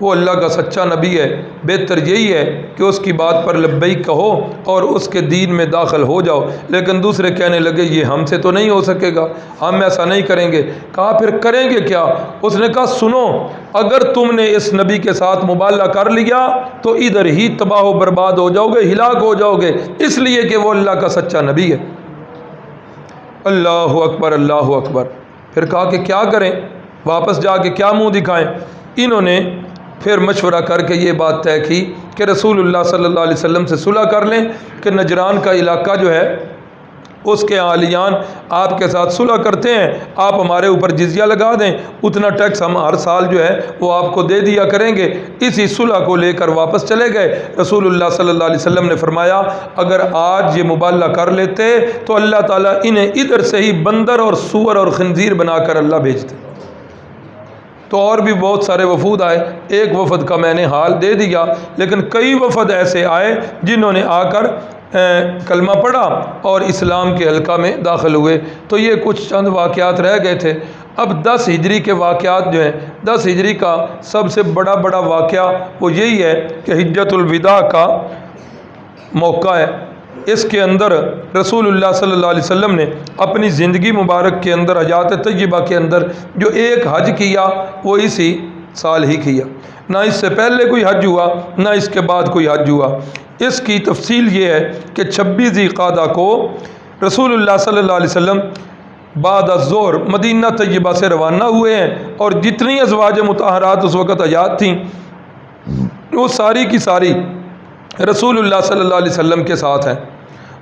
وہ اللہ کا سچا نبی ہے، بہتر یہی ہے کہ اس کی بات پر لبیک کہو اور اس کے دین میں داخل ہو جاؤ۔ لیکن دوسرے کہنے لگے یہ ہم سے تو نہیں ہو سکے گا، ہم ایسا نہیں کریں گے۔ کہا پھر کریں گے کیا؟ اس نے کہا سنو، اگر تم نے اس نبی کے ساتھ مبالغہ کر لیا تو ادھر ہی تباہ و برباد ہو جاؤ گے، ہلاک ہو جاؤ گے، اس لیے کہ وہ اللہ کا سچا نبی ہے۔ اللہ اکبر، اللہ اکبر۔ پھر کہا کہ کیا کریں، واپس جا کے کیا منہ دکھائیں؟ انہوں نے پھر مشورہ کر کے یہ بات طے کی کہ رسول اللہ صلی اللہ علیہ وسلم سے صلح کر لیں کہ نجران کا علاقہ جو ہے اس کے عالیان آپ کے ساتھ صلح کرتے ہیں، آپ ہمارے اوپر جزیہ لگا دیں، اتنا ٹیکس ہم ہر سال جو ہے وہ آپ کو دے دیا کریں گے۔ اسی صلح کو لے کر واپس چلے گئے۔ رسول اللہ صلی اللہ علیہ وسلم نے فرمایا اگر آج یہ مبالغہ کر لیتے تو اللہ تعالیٰ انہیں ادھر سے ہی بندر اور سور اور خنزیر بنا کر اللہ بھیجتے۔ تو اور بھی بہت سارے وفود آئے، ایک وفد کا میں نے حال دے دیا، لیکن کئی وفد ایسے آئے جنہوں نے آ کر کلمہ پڑھا اور اسلام کے حلقہ میں داخل ہوئے۔ تو یہ کچھ چند واقعات رہ گئے تھے۔ اب 10 ہجری کے واقعات جو ہیں، 10 ہجری کا سب سے بڑا واقعہ وہ یہی ہے کہ حجۃ الوداع کا موقع ہے، اس کے اندر رسول اللہ صلی اللہ علیہ وسلم نے اپنی زندگی مبارک کے اندر حیات طیبہ کے اندر جو ایک حج کیا وہ اسی سال ہی کیا، نہ اس سے پہلے کوئی حج ہوا نہ اس کے بعد کوئی حج ہوا۔ اس کی تفصیل یہ ہے کہ 26 ذی القعدہ کو رسول اللہ صلی اللہ علیہ وسلم بعد الظہر مدینہ طیبہ سے روانہ ہوئے ہیں، اور جتنی ازواج مطہرات اس وقت حیات تھیں وہ ساری کی ساری رسول اللہ صلی اللہ علیہ وسلم کے ساتھ ہیں۔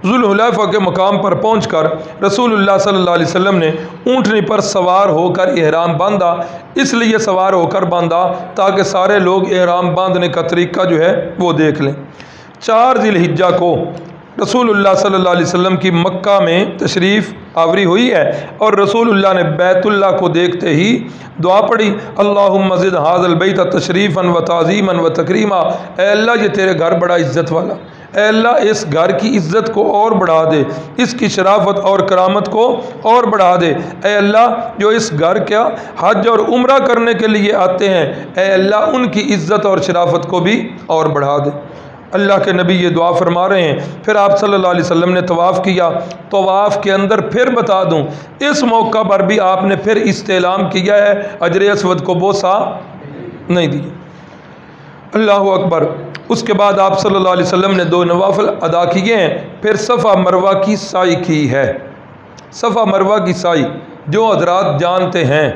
ذوالحلیفہ کے مقام پر پہنچ کر رسول اللہ صلی اللہ علیہ وسلم نے اونٹنی پر سوار ہو کر احرام باندھا، اس لیے سوار ہو کر باندھا تاکہ سارے لوگ احرام باندھنے کا طریقہ جو ہے وہ دیکھ لیں۔ 4 ذی الحجہ کو رسول اللہ صلی اللہ علیہ وسلم کی مکہ میں تشریف آوری ہوئی ہے، اور رسول اللہ نے بیت اللہ کو دیکھتے ہی دعا پڑھی، اللہم زد ھذا البیت تشریفا و تعظیما و تکریما، اے اللہ یہ تیرے گھر بڑا عزت والا، اے اللہ اس گھر کی عزت کو اور بڑھا دے، اس کی شرافت اور کرامت کو اور بڑھا دے، اے اللہ جو اس گھر کا حج اور عمرہ کرنے کے لیے آتے ہیں اے اللہ ان کی عزت اور شرافت کو بھی اور بڑھا دے۔ اللہ کے نبی یہ دعا فرما رہے ہیں۔ پھر آپ صلی اللہ علیہ وسلم نے طواف کیا، طواف کے اندر پھر بتا دوں اس موقع پر بھی آپ نے پھر استعلام کیا ہے، حجر اسود کو بوسہ نہیں دی۔ اللہ اکبر۔ اس کے بعد آپ صلی اللہ علیہ وسلم نے 2 نوافل ادا کیے ہیں، پھر صفا مروہ کی سعی کی ہے۔ صفا مروہ کی سعی جو حضرات جانتے ہیں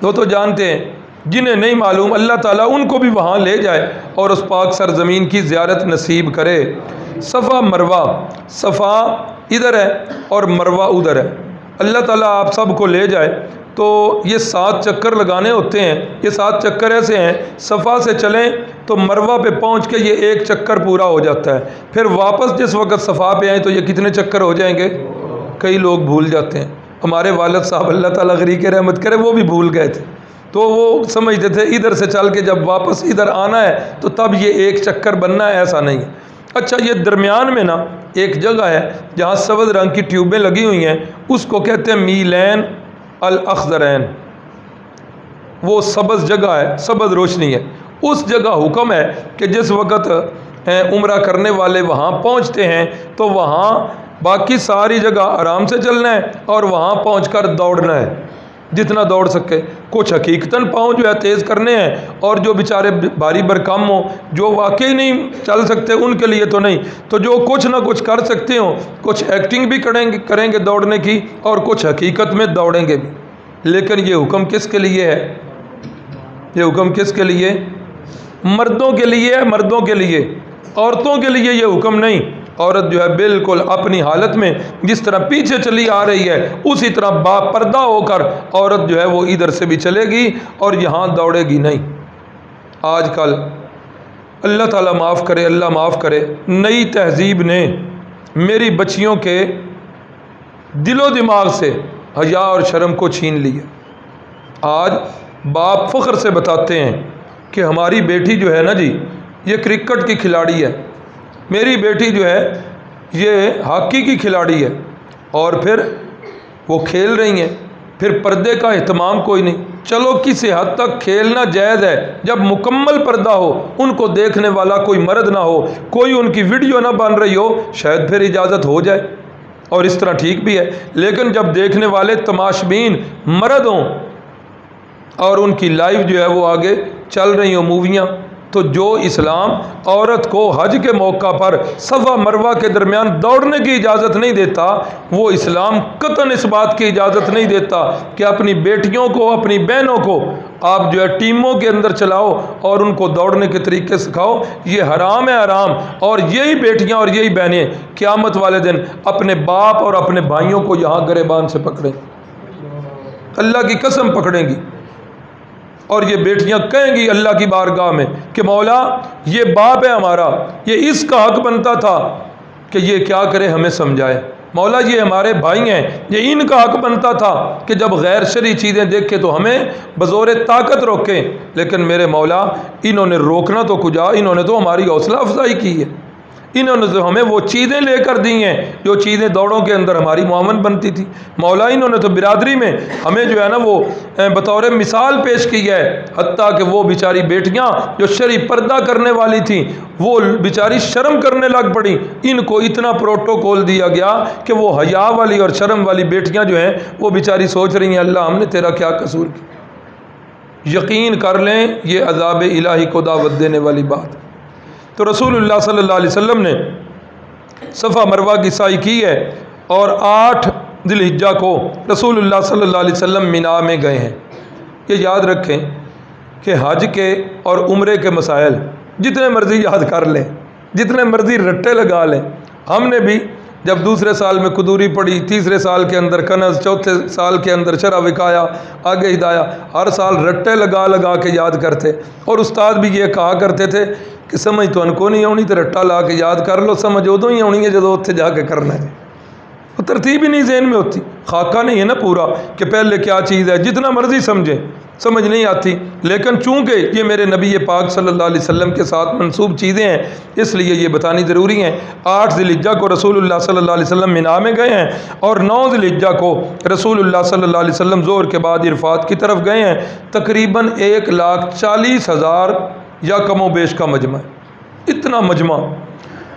وہ تو جانتے ہیں، جنہیں نہیں معلوم اللہ تعالیٰ ان کو بھی وہاں لے جائے اور اس پاک سرزمین کی زیارت نصیب کرے۔ صفا مروہ، صفا ادھر ہے اور مروہ ادھر ہے، اللہ تعالیٰ آپ سب کو لے جائے تو یہ 7 چکر لگانے ہوتے ہیں۔ یہ 7 چکر ایسے ہیں، صفا سے چلیں تو مروہ پہ پہنچ کے یہ 1 چکر پورا ہو جاتا ہے، پھر واپس جس وقت صفا پہ آئیں تو یہ کتنے چکر ہو جائیں گے؟ کئی لوگ بھول جاتے ہیں، ہمارے والد صاحب اللہ تعالیٰ غریق رحمت کرے وہ بھی بھول گئے تھے، تو وہ سمجھتے تھے ادھر سے چل کے جب واپس ادھر آنا ہے تو تب یہ 1 چکر بننا ہے، ایسا نہیں ہے۔ اچھا یہ درمیان میں نا ایک جگہ ہے جہاں سبز رنگ کی ٹیوبیں لگی ہوئی ہیں، اس کو کہتے ہیں میلین الاخضرین، وہ سبز جگہ ہے، سبز روشنی ہے۔ اس جگہ حکم ہے کہ جس وقت عمرہ کرنے والے وہاں پہنچتے ہیں تو وہاں باقی ساری جگہ آرام سے چلنا ہے اور وہاں پہنچ کر دوڑنا ہے جتنا دوڑ سکے۔ کچھ حقیقتاً پاؤں جو ہے تیز کرنے ہیں، اور جو بیچارے بھاری برکم ہوں جو واقعی نہیں چل سکتے ان کے لیے تو نہیں، تو جو کچھ نہ کچھ کر سکتے ہوں، کچھ ایکٹنگ بھی کریں گے دوڑنے کی اور کچھ حقیقت میں دوڑیں گے بھی۔ لیکن یہ حکم کس کے لیے ہے؟ یہ حکم کس کے لیے؟ مردوں کے لیے ہے، مردوں کے لیے، عورتوں کے لیے یہ حکم نہیں۔ عورت جو ہے بالکل اپنی حالت میں جس طرح پیچھے چلی آ رہی ہے اسی طرح با پردہ ہو کر عورت جو ہے وہ ادھر سے بھی چلے گی اور یہاں دوڑے گی نہیں۔ آج کل اللہ تعالیٰ معاف کرے، اللہ معاف کرے، نئی تہذیب نے میری بچیوں کے دل و دماغ سے حیا اور شرم کو چھین لیا۔ آج باپ فخر سے بتاتے ہیں کہ ہماری بیٹی جو ہے نا جی یہ کرکٹ کی کھلاڑی ہے، میری بیٹی جو ہے یہ ہاکی کی کھلاڑی ہے، اور پھر وہ کھیل رہی ہیں، پھر پردے کا اہتمام کوئی نہیں۔ چلو کسی حد تک کھیلنا جائز ہے، جب مکمل پردہ ہو، ان کو دیکھنے والا کوئی مرد نہ ہو، کوئی ان کی ویڈیو نہ بن رہی ہو، شاید پھر اجازت ہو جائے اور اس طرح ٹھیک بھی ہے۔ لیکن جب دیکھنے والے تماشبین مرد ہوں اور ان کی لائیو جو ہے وہ آگے چل رہی ہوں موویاں، تو جو اسلام عورت کو حج کے موقع پر صفا مروہ کے درمیان دوڑنے کی اجازت نہیں دیتا، وہ اسلام قطعاً اس بات کی اجازت نہیں دیتا کہ اپنی بیٹیوں کو، اپنی بہنوں کو آپ جو ہے ٹیموں کے اندر چلاؤ اور ان کو دوڑنے کے طریقے سکھاؤ۔ یہ حرام ہے، حرام۔ اور یہی بیٹیاں اور یہی بہنیں قیامت والے دن اپنے باپ اور اپنے بھائیوں کو یہاں گریبان سے پکڑیں، اللہ کی قسم پکڑیں گی، اور یہ بیٹیاں کہیں گی اللہ کی بارگاہ میں کہ مولا یہ باپ ہے ہمارا، یہ اس کا حق بنتا تھا کہ یہ کیا کرے ہمیں سمجھائے، مولا یہ ہمارے بھائی ہیں، یہ ان کا حق بنتا تھا کہ جب غیر شرعی چیزیں دیکھے تو ہمیں بزور طاقت روکیں، لیکن میرے مولا انہوں نے روکنا تو کجا، انہوں نے تو ہماری حوصلہ افزائی کی ہے، انہوں نے تو ہمیں وہ چیزیں لے کر دی ہیں جو چیزیں دوڑوں کے اندر ہماری معاون بنتی تھی۔ مولا انہوں نے تو برادری میں ہمیں جو ہے نا وہ بطور مثال پیش کی ہے، حتیٰ کہ وہ بیچاری بیٹیاں جو شرعی پردہ کرنے والی تھیں وہ بیچاری شرم کرنے لگ پڑی، ان کو اتنا پروٹوکول دیا گیا کہ وہ حیا والی اور شرم والی بیٹیاں جو ہیں وہ بیچاری سوچ رہی ہیں اللہ ہم نے تیرا کیا قصور کیا۔ یقین کر لیں یہ عذاب الہی کو دعوت دینے والی بات۔ تو رسول اللہ صلی اللہ علیہ وسلم نے صفا مروہ کی سعی کی ہے اور 8 ذی الحجہ کو رسول اللہ صلی اللہ علیہ وسلم مینا میں گئے ہیں۔ یہ یاد رکھیں کہ حج کے اور عمرے کے مسائل جتنے مرضی یاد کر لیں، جتنے مرضی رٹے لگا لیں، ہم نے بھی جب دوسرے سال میں قدوری پڑھی، تیسرے سال کے اندر کنز، چوتھے سال کے اندر شرع وقایا، آگے ہدایہ، ہر سال رٹے لگا لگا کے یاد کرتے، اور استاد بھی یہ کہا کرتے تھے کہ سمجھ تو ان کو نہیں آنی تو رٹا لا کے یاد کر لو، سمجھ ادو ہی آنی ہے جدو اتنے جا کے کرنا ہے۔ وہ ترتیب ہی نہیں ذہن میں ہوتی، خاکہ نہیں ہے نا پورا کہ پہلے کیا چیز ہے، جتنا مرضی سمجھیں سمجھ نہیں آتی، لیکن چونکہ یہ میرے نبی پاک صلی اللہ علیہ وسلم کے ساتھ منسوب چیزیں ہیں اس لیے یہ بتانی ضروری ہیں۔ 8 ذی الحجہ کو رسول اللہ صلی اللہ علیہ وسلم مینا میں گئے ہیں اور 9 ذی الحجہ کو رسول اللہ صلی اللہ علیہ وسلم ظہر کے بعد عرفات کی طرف گئے ہیں۔ تقریباً 1,40,000 یا کم و بیش کا مجمع ہے، اتنا مجمع،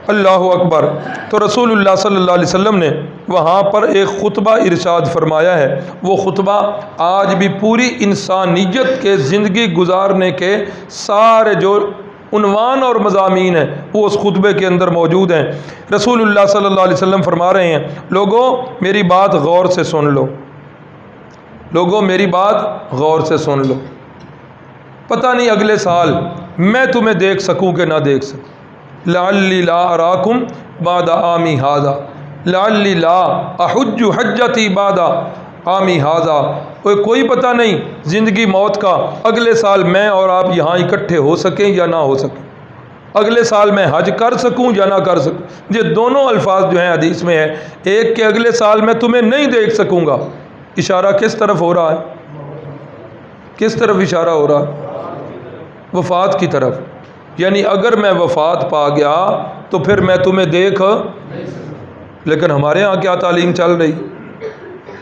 اللہ اکبر۔ تو رسول اللہ صلی اللہ علیہ وسلم نے وہاں پر ایک خطبہ ارشاد فرمایا ہے، وہ خطبہ آج بھی پوری انسانیت کے زندگی گزارنے کے سارے جو عنوان اور مضامین ہیں وہ اس خطبے کے اندر موجود ہیں۔ رسول اللہ صلی اللہ علیہ وسلم فرما رہے ہیں لوگوں میری بات غور سے سن لو، لوگوں میری بات غور سے سن لو، پتہ نہیں اگلے سال میں تمہیں دیکھ سکوں کہ نہ دیکھ سکوں، لعلی لا اراکم بعد عامی ھذا، لعلی لا احج حجتی بعد عامی ھذا، کوئی پتہ نہیں زندگی موت کا، اگلے سال میں اور آپ یہاں اکٹھے ہو سکیں یا نہ ہو سکیں، اگلے سال میں حج کر سکوں یا نہ کر سکوں۔ یہ دونوں الفاظ جو ہیں حدیث میں ہے، ایک کہ اگلے سال میں تمہیں نہیں دیکھ سکوں گا، اشارہ کس طرف ہو رہا ہے، کس طرف اشارہ ہو رہا ہے؟ وفات کی طرف، یعنی اگر میں وفات پا گیا تو پھر میں تمہیں دیکھ، لیکن ہمارے ہاں کیا تعلیم چل رہی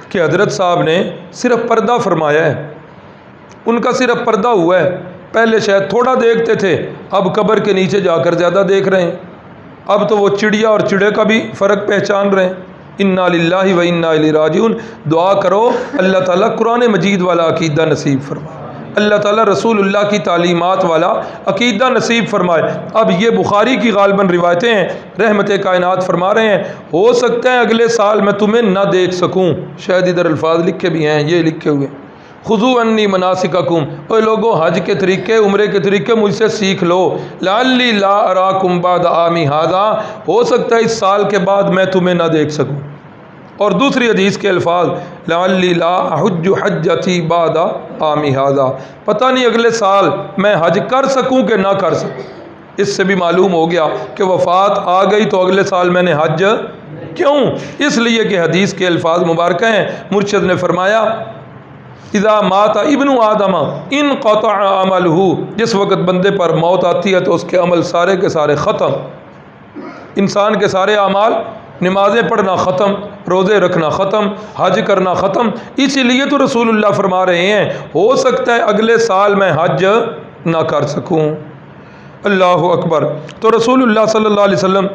کہ حضرت صاحب نے صرف پردہ فرمایا ہے، ان کا صرف پردہ ہوا ہے، پہلے شاید تھوڑا دیکھتے تھے، اب قبر کے نیچے جا کر زیادہ دیکھ رہے ہیں، اب تو وہ چڑیا اور چڑے کا بھی فرق پہچان رہے ہیں۔ انا للہ و انا الیہ راجعون، دعا کرو اللہ تعالیٰ قرآن مجید والا عقیدہ نصیب فرمائے، اللہ تعالیٰ رسول اللہ کی تعلیمات والا عقیدہ نصیب فرمائے۔ اب یہ بخاری کی غالباً روایتیں ہیں، رحمت کائنات فرما رہے ہیں ہو سکتا ہے اگلے سال میں تمہیں نہ دیکھ سکوں، شاید ادھر الفاظ لکھے بھی ہیں، یہ لکھے ہوئے خذوا عنی مناسککم، اے لوگوں حج کے طریقے عمرے کے طریقے مجھ سے سیکھ لو، لعلی لا اراکم بعد عامی ھذا، ہو سکتا ہے اس سال کے بعد میں تمہیں نہ دیکھ سکوں۔ اور دوسری حدیث کے الفاظ لعلی لا احج حجتی بعد عامی ھذا، پتہ نہیں اگلے سال میں حج کر سکوں کہ نہ کر سکوں۔ اس سے بھی معلوم ہو گیا کہ وفات آ گئی تو اگلے سال میں نے حج کیوں؟ اس لیے کہ حدیث کے الفاظ مبارکہ ہیں، مرشد نے فرمایا اذا مات ابن آدم انقطع عملہ، جس وقت بندے پر موت آتی ہے تو اس کے عمل سارے کے سارے ختم، انسان کے سارے اعمال، نمازیں پڑھنا ختم، روزے رکھنا ختم، حج کرنا ختم۔ اسی لیے تو رسول اللہ فرما رہے ہیں ہو سکتا ہے اگلے سال میں حج نہ کر سکوں، اللہ اکبر۔ تو رسول اللہ صلی اللہ علیہ وسلم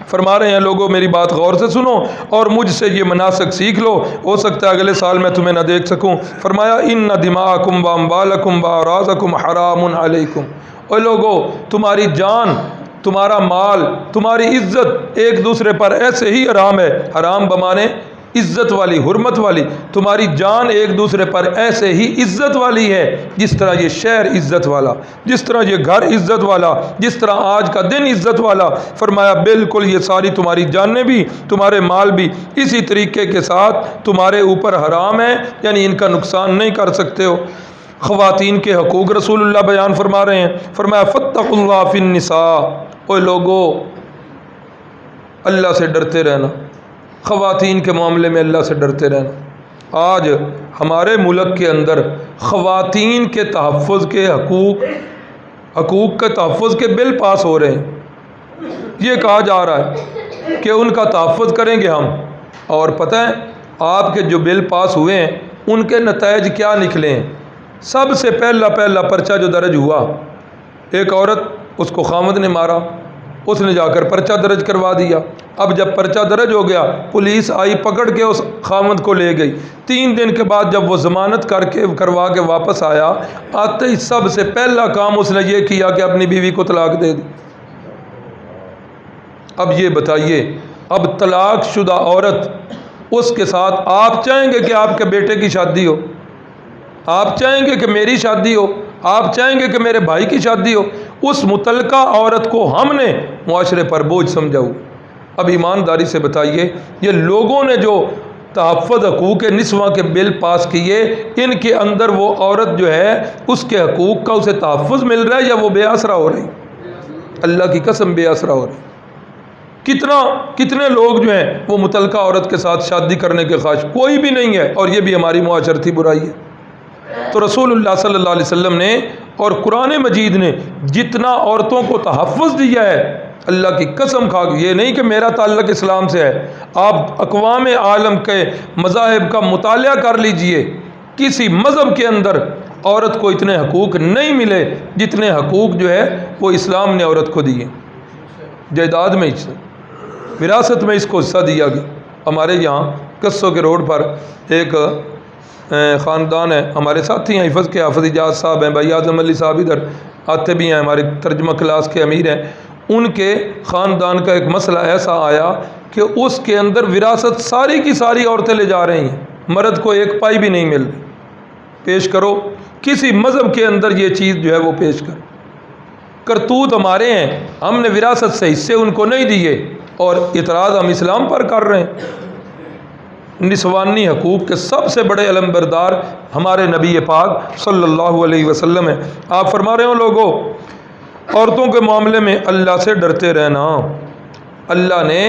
فرما رہے ہیں لوگوں میری بات غور سے سنو اور مجھ سے یہ مناسک سیکھ لو، ہو سکتا ہے اگلے سال میں تمہیں نہ دیکھ سکوں۔ فرمایا ان دماءکم واموالکم واعراضکم حرام علیکم، اے لوگوں تمہاری جان، تمہارا مال، تمہاری عزت ایک دوسرے پر ایسے ہی حرام ہے، حرام بمانے عزت والی، حرمت والی، تمہاری جان ایک دوسرے پر ایسے ہی عزت والی ہے جس طرح یہ شہر عزت والا، جس طرح یہ گھر عزت والا، جس طرح آج کا دن عزت والا۔ فرمایا بالکل یہ ساری تمہاری جانیں بھی، تمہارے مال بھی اسی طریقے کے ساتھ تمہارے اوپر حرام ہے، یعنی ان کا نقصان نہیں کر سکتے ہو۔ خواتین کے حقوق رسول اللہ بیان فرما رہے ہیں، فرمایا فاتقوا اللہ فی النساء، اوے لوگوں اللہ سے ڈرتے رہنا، خواتین کے معاملے میں اللہ سے ڈرتے رہنا۔ آج ہمارے ملک کے اندر خواتین کے تحفظ کے حقوق کے تحفظ کے بل پاس ہو رہے ہیں، یہ کہا جا رہا ہے کہ ان کا تحفظ کریں گے ہم، اور پتہ ہے آپ کے جو بل پاس ہوئے ہیں ان کے نتائج کیا نکلے ہیں؟ سب سے پہلا پرچہ جو درج ہوا، ایک عورت، اس کو خامد نے مارا، اس نے جا کر پرچہ درج کروا دیا۔ اب جب پرچہ درج ہو گیا، پولیس آئی، پکڑ کے اس خامد کو لے گئی۔ 3 دن کے بعد جب وہ ضمانت کروا کے واپس آیا، آتے ہی سب سے پہلا کام اس نے یہ کیا کہ اپنی بیوی کو طلاق دے دی۔ اب یہ بتائیے، اب طلاق شدہ عورت، اس کے ساتھ آپ چاہیں گے کہ آپ کے بیٹے کی شادی ہو؟ آپ چاہیں گے کہ میری شادی ہو؟ آپ چاہیں گے کہ میرے بھائی کی شادی ہو؟ اس متعلقہ عورت کو ہم نے معاشرے پر بوجھ سمجھا ہوا۔ اب ایمانداری سے بتائیے، یہ لوگوں نے جو تحفظ حقوق نسواں کے بل پاس کیے، ان کے اندر وہ عورت جو ہے اس کے حقوق کا اسے تحفظ مل رہا ہے یا وہ بے آسرا ہو رہی؟ اللہ کی قسم بے آسرا ہو رہی۔ کتنے لوگ جو ہیں وہ متعلقہ عورت کے ساتھ شادی کرنے کے خواہش، کوئی بھی نہیں ہے، اور یہ بھی ہماری معاشرتی برائی ہے۔ تو رسول اللہ صلی اللہ علیہ وسلم نے اور قرآن مجید نے جتنا عورتوں کو تحفظ دیا ہے، اللہ کی قسم کھا کے، یہ نہیں کہ میرا تعلق اسلام سے ہے، آپ اقوام عالم کے مذاہب کا مطالعہ کر لیجئے، کسی مذہب کے اندر عورت کو اتنے حقوق نہیں ملے جتنے حقوق جو ہے وہ اسلام نے عورت کو دیے۔ جائیداد میں وراثت میں اس کو حصہ دیا گیا۔ ہمارے یہاں قصوں کے روڈ پر ایک خاندان ہے، ہمارے ساتھی ہیں، حفظ کے حافظ اجاز صاحب ہیں، بھائی اعظم علی صاحب ادھر آتے بھی ہیں، ہمارے ترجمہ کلاس کے امیر ہیں۔ ان کے خاندان کا ایک مسئلہ ایسا آیا کہ اس کے اندر وراثت ساری کی ساری عورتیں لے جا رہی ہیں، مرد کو ایک پائی بھی نہیں مل رہی۔ پیش کرو کسی مذہب کے اندر یہ چیز جو ہے وہ پیش کرو۔ کرتوت ہمارے ہیں، ہم نے وراثت سے حصے ان کو نہیں دیے، اور اعتراض ہم اسلام پر کر رہے ہیں۔ نسوانی حقوق کے سب سے بڑے علمبردار ہمارے نبی پاک صلی اللہ علیہ وسلم ہیں۔ آپ فرما رہے ہو لوگوں، عورتوں کے معاملے میں اللہ سے ڈرتے رہنا۔ اللہ نے